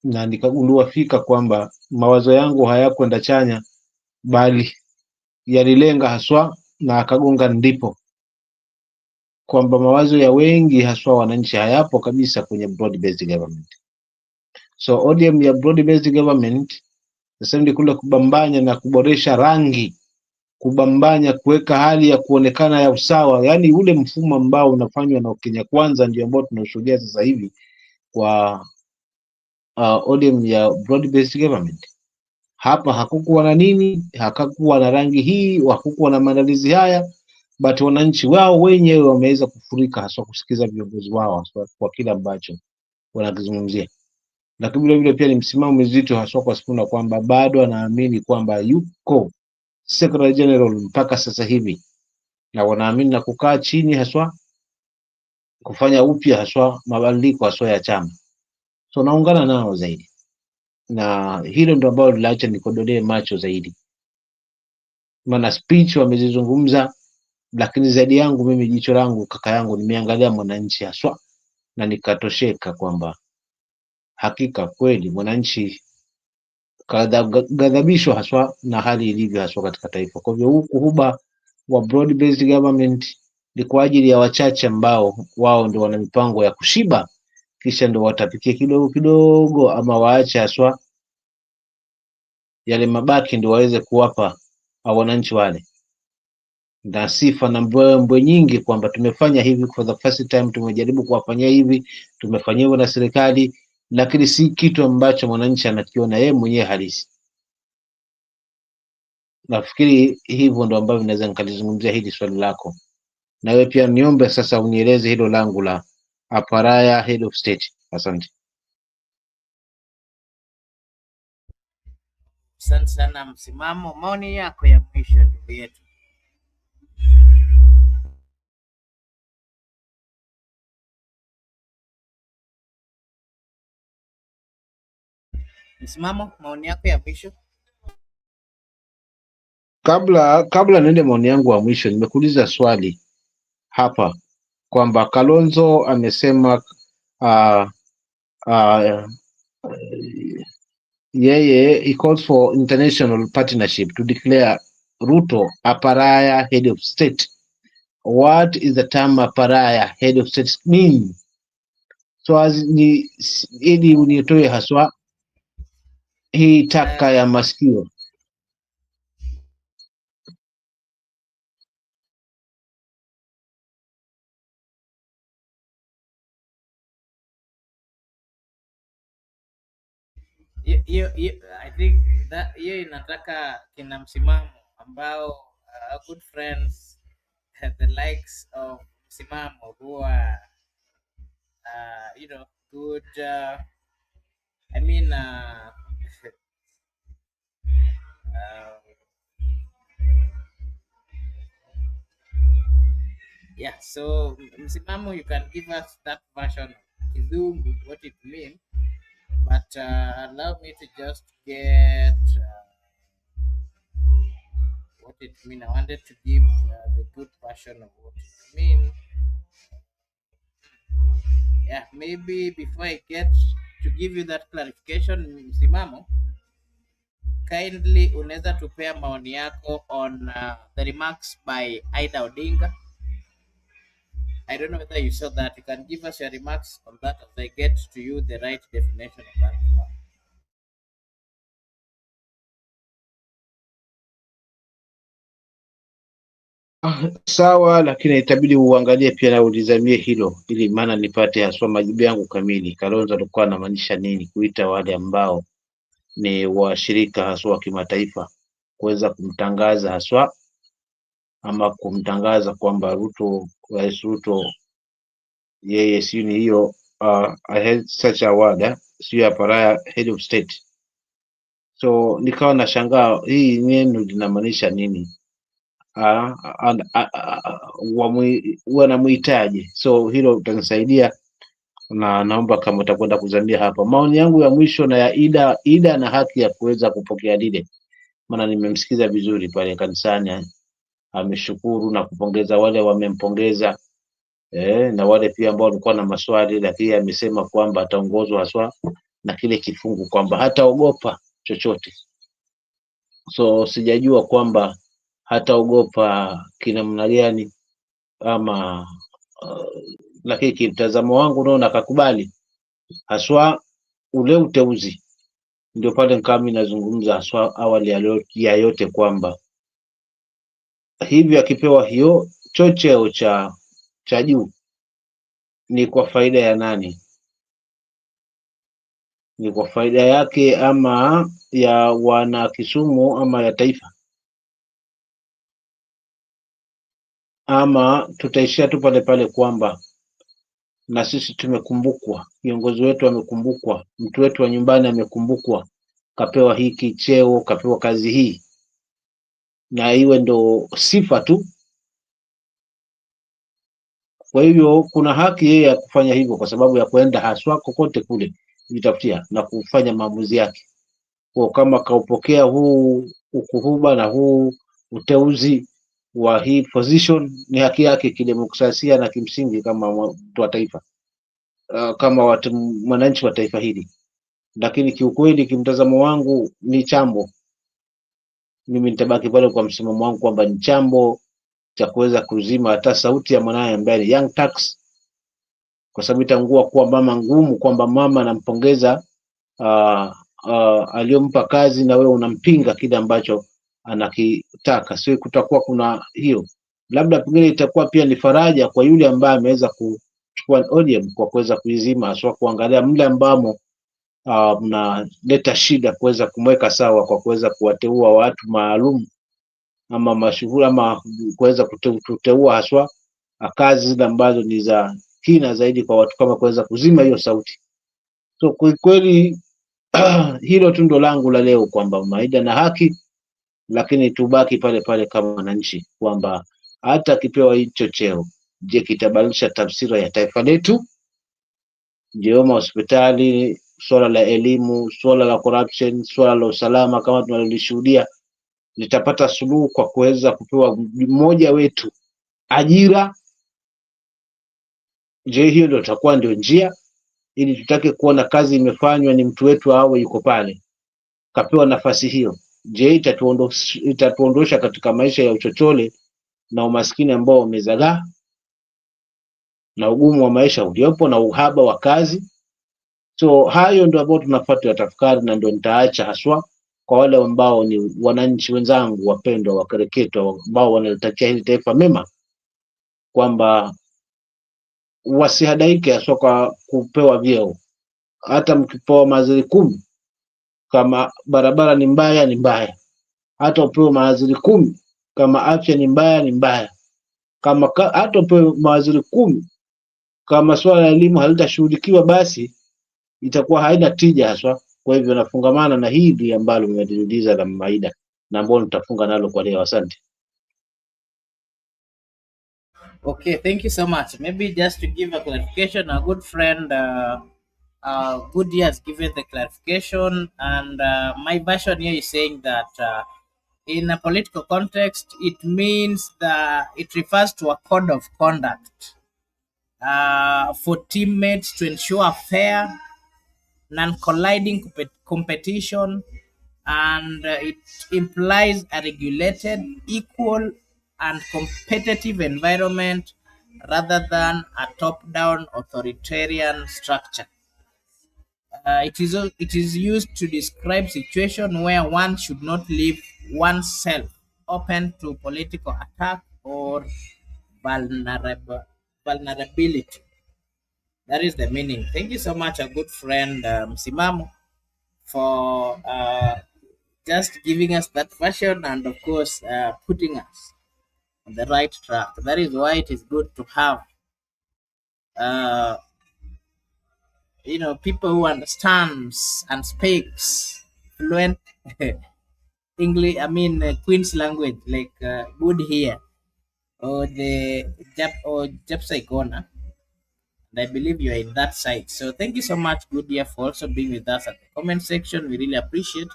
na nikagundua fika kwamba mawazo yangu hayakwenda chanya, bali yalilenga haswa na akagonga ndipo kwamba mawazo ya wengi haswa wananchi hayapo kabisa kwenye broad based government. So ODM ya broad based government sasa ndio kule kubambanya na kuboresha rangi, kubambanya kuweka hali ya kuonekana ya usawa, yani ule mfumo ambao unafanywa na Kenya Kwanza ndio ambao tunashuhudia sasa hivi kwa ODM ya broad based government. Hapa hakukuwa na nini, hakakuwa na rangi hii, hakukuwa na maandalizi haya, but wananchi wao wenyewe wameweza kufurika haswa kusikiza viongozi wao haswa kwa kile ambacho wanakizungumzia. Lakini vile vile pia ni msimamo mzito haswa kwa Sifuna kwamba bado anaamini kwamba yuko Secretary General mpaka sasa hivi, na wanaamini na kukaa chini haswa kufanya upya haswa mabadiliko haswa ya chama. So naungana nao zaidi. na hilo ndo ambalo linaacha nikodolee macho zaidi, maana speech wamezizungumza, lakini zaidi yangu mimi, jicho langu, kaka yangu, nimeangalia Mwananchi haswa na nikatosheka kwamba hakika kweli Mwananchi ghadhabishwa haswa na hali ilivyo haswa katika taifa. Kwa hivyo huu kuhuba wa broad based government ni kwa ajili ya wachache ambao wao ndio wana mipango ya kushiba, kisha ndio watapikia kidogo kidogo, ama waache haswa yale mabaki ndio waweze kuwapa wananchi wale, na sifa na mbwembwe nyingi kwamba tumefanya hivi for the first time, tumejaribu kuwafanyia hivi, tumefanyiwa na serikali, lakini si kitu ambacho mwananchi anakiona yeye mwenyewe halisi. Nafikiri hivyo ndo ambavyo naweza nikalizungumzia hili swali lako, na wewe pia niombe sasa unieleze hilo langu la Aparaya Head of State. Asante. Asante sana Msimamo, maoni yako ya mwisho ndugu yetu. Msimamo, maoni yako ya mwisho. Kabla niende maoni yangu wa mwisho, nimekuuliza swali hapa kwamba Kalonzo amesema uh, uh, yeye he calls for international partnership to declare Ruto a pariah head of state. What is the term a pariah head of state mean? So ni ili unitoe haswa hii taka ya masikio. I think that hiyo inataka kina Msimamo ambao good friends the likes of Msimamo who are good I mean yeah, so Msimamo, you can give us that version of Kizungu, what it means, but allow me to just get what it means. I wanted to give the good version of what it means. Yeah, maybe before I get to give you that clarification, Msimamo, kindly unaweza tupea maoni yako on the remarks by Aida Odinga. I don't know whether you saw that. You can give us your remarks on that as I get to you the right definition of that one. Sawa, lakini itabidi uangalie pia na ulizamie hilo, ili maana nipate haswa majibu yangu kamili. Kalonzo alikuwa anamaanisha nini kuita wale ambao ni washirika haswa wa kimataifa kuweza kumtangaza haswa ama kumtangaza kwamba Rais Ruto yeye si ni hiyo I had such a word sio ya pariah head of state. So nikawa nashangaa hii neno linamaanisha nini, wanamuhitaji. So hilo utanisaidia, na naomba kama utakwenda kuzamia hapa. Maoni yangu ya mwisho na ya Ida na haki ya kuweza kupokea lile, maana nimemsikiza vizuri pale kanisani, ameshukuru na kupongeza wale wamempongeza, na wale pia ambao walikuwa na maswali, lakini amesema kwamba ataongozwa haswa na kile kifungu kwamba hataogopa chochote. So sijajua kwamba hataogopa kinamna gani ama lakini kimtazamo wangu naona akakubali haswa ule uteuzi. Ndio pale nkami nazungumza haswa awali ya yote kwamba hivi akipewa hiyo chocheo cha juu ni kwa faida ya nani? Ni kwa faida yake ama ya wana Kisumu ama ya taifa? Ama tutaishia tu pale pale kwamba na sisi tumekumbukwa, viongozi wetu wamekumbukwa, mtu wetu wa nyumbani amekumbukwa, kapewa hiki cheo, kapewa kazi hii, na iwe ndo sifa tu. Kwa hivyo kuna haki yeye ya kufanya hivyo, kwa sababu ya kuenda haswa kokote kule kujitafutia na kufanya maamuzi yake. kwa kama kaupokea huu ukuhuba na huu uteuzi wa hii position, ni haki yake kidemokrasia na kimsingi kama mtu wa taifa, kama mwananchi wa taifa hili. Lakini kiukweli, kimtazamo wangu ni chambo, mimi nitabaki pale kwa msimamo wangu kwamba ni chambo cha kuweza kuzima hata sauti ya mwanaye ambaye ni Young Tax, kwa sababu itakuwa kuwa mama ngumu kwamba mama anampongeza aliyompa kazi na wewe unampinga kile ambacho anakitaka. Sio, kutakuwa kuna hiyo, labda pengine itakuwa pia ni faraja kwa yule ambaye ameweza kuchukua ODM kwa kuweza kuizima, haswa kuangalia mle ambamo mnaleta shida, kuweza kumweka sawa kwa kuweza kuwateua watu maalum ama mashuhuri ama kuweza kuteua haswa kazi zile ambazo ni za kina zaidi kwa watu kama kuweza kuzima hiyo sauti. So kwa kweli hilo tu ndo langu la leo, kwamba Maida na haki, lakini tubaki pale pale kama wananchi kwamba hata akipewa hicho cheo, je, kitabadilisha tafsira ya taifa letu? Ndio hospitali, swala la elimu, swala la corruption, swala la usalama kama tunalolishuhudia litapata suluhu kwa kuweza kupewa mmoja wetu ajira? Je, hiyo ndio itakuwa ndio njia, ili tutake kuona kazi imefanywa ni mtu wetu awe yuko pale kapewa nafasi hiyo? Je, itatuondosha katika maisha ya uchochole na umaskini ambao umezagaa na ugumu wa maisha uliopo na uhaba wa kazi? So hayo ndio ambao tunafaa tuyatafakari, na ndio nitaacha haswa kwa wale ambao ni wananchi wenzangu wapendwa, wakereketwa, ambao wanalitakia hili taifa mema, kwamba wasihadaike haswa kwa kupewa vyeo. Hata mkipewa mawaziri 10, kama barabara ni mbaya ni mbaya. Hata upewe mawaziri 10, kama afya ni mbaya ni mbaya. Kama hata upewe mawaziri 10, kama swala la elimu halitashughulikiwa, basi itakuwa haina tija haswa. Kwa hivyo nafungamana na hili ambalo nimeliuliza la Maida, na ambalo nitafunga nalo kwa leo. Asante. Okay, thank you so much. Maybe just to give a clarification, a good friend, Goody has given the clarification, and my version here is saying that in a political context, it means that it refers to a code of conduct for teammates to ensure fair, non-colliding competition, and it implies a regulated, equal, and competitive environment rather than a top-down authoritarian structure. It is used to describe situation where one should not leave oneself open to political attack or vulnerability. That is the meaning. Thank you so much, a good friend Simamo, for just giving us that version, and of course putting us on the right track. That is why it is good to have uh, people who understands and speaks fluent English. I mean Queen's language, like good here, or the Japsaikona. And I believe you are in that side. So thank you so much, good year, for also being with us at the comment section. We really appreciate.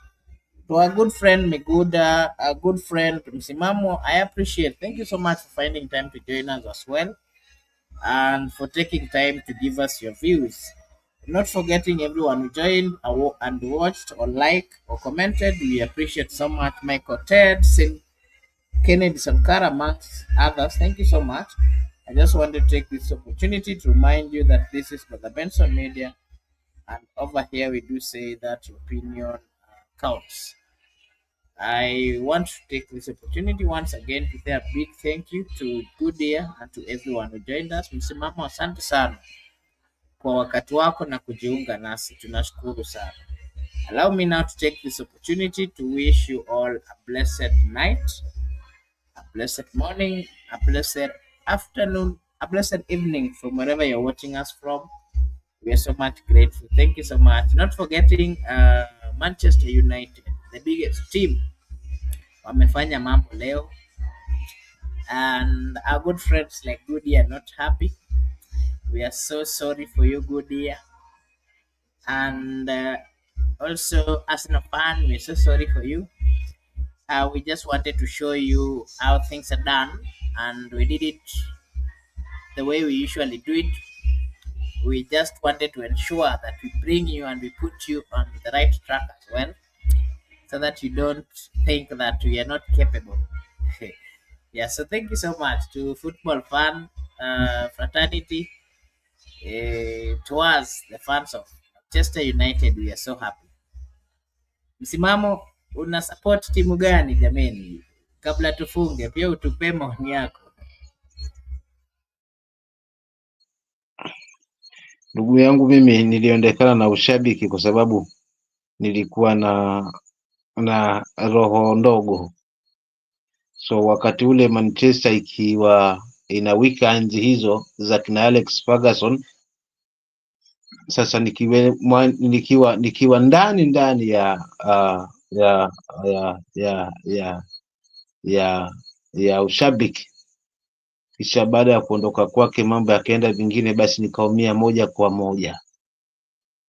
To our good friend Meguda, our good friend Msimamo, I appreciate. Thank you so much for finding time to join us as well, and for taking time to give us your views. Not forgetting everyone who joined and watched or liked or commented. We appreciate so much. Michael Ted, Kennedy Sankara, amongst others. Thank you so much. I just want to take this opportunity to remind you that this is Brother Benson Media, and over here we do say that your opinion counts. I want to take this opportunity once again to say a big thank you to Goodyear and to everyone who joined us. Msimamo, asante sana kwa wakati wako na kujiunga nasi, tunashukuru sana. Allow me now to take this opportunity to wish you all a blessed night, a blessed morning, a blessed afternoon, a blessed evening from wherever you're watching us from. We are so much grateful. Thank you so much. Not forgetting Manchester United, the biggest team, wamefanya mambo leo, and our good friends like Goody are not happy. We are so sorry for you, Goody, and Also, as a fan, we're so sorry for you. We just wanted to show you how things are done, and we did it the way we usually do it. We just wanted to ensure that we bring you and we put you on the right track as well, so that you don't think that we are not capable. Yeah, so thank you so much to football fan fraternity, to us, the fans of Manchester United. We are so happy. Msimamo, una support timu gani jameni? Kabla tufunge, pia utupe maoni yako. Ndugu yangu, mimi niliondekana na ushabiki kwa sababu nilikuwa na roho ndogo. So wakati ule Manchester ikiwa inawika enzi hizo za kina Alex Ferguson, sasa nikiwa ndani ya ya ya ya ya ya ushabiki, kisha baada ya kuondoka kwake mambo yakaenda vingine, basi nikaumia moja kwa moja,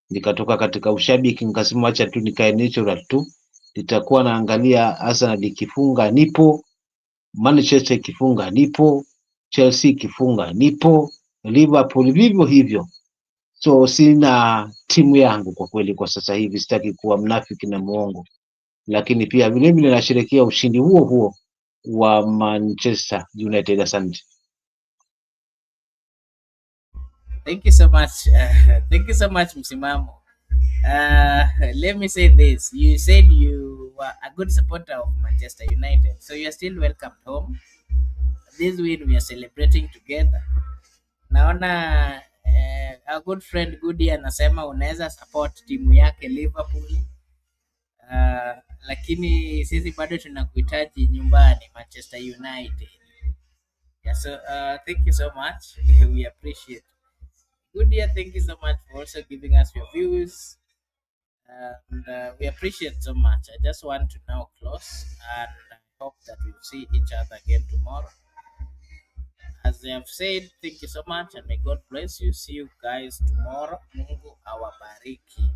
nikatoka katika ushabiki, nikasema acha tu nikae natural tu, nitakuwa naangalia Arsenal ikifunga nipo, Manchester ikifunga nipo, Chelsea ikifunga nipo, Liverpool vivyo hivyo. So sina timu yangu kwa kweli kwa sasa hivi, sitaki kuwa mnafiki na muongo, lakini pia vile vile nasherehekea ushindi huo huo wa Manchester United. Asante. Thank you so much. Thank you so much, Msimamo. Let me say this. You said you were a good supporter of Manchester United, so you're still welcome home. This win we are celebrating together. Naona our good friend Goody anasema unaweza support timu yake Liverpool, lakini sisi bado tunakuhitaji nyumbani Manchester United. Yeah, so thank you so much. We appreciate. Good dear, thank you so much for also giving us your views. And we appreciate so much. I just want to now close, and I hope that we'll see each other again tomorrow. As I have said, thank you so much, and may God bless you. See you guys tomorrow. Mungu awabariki.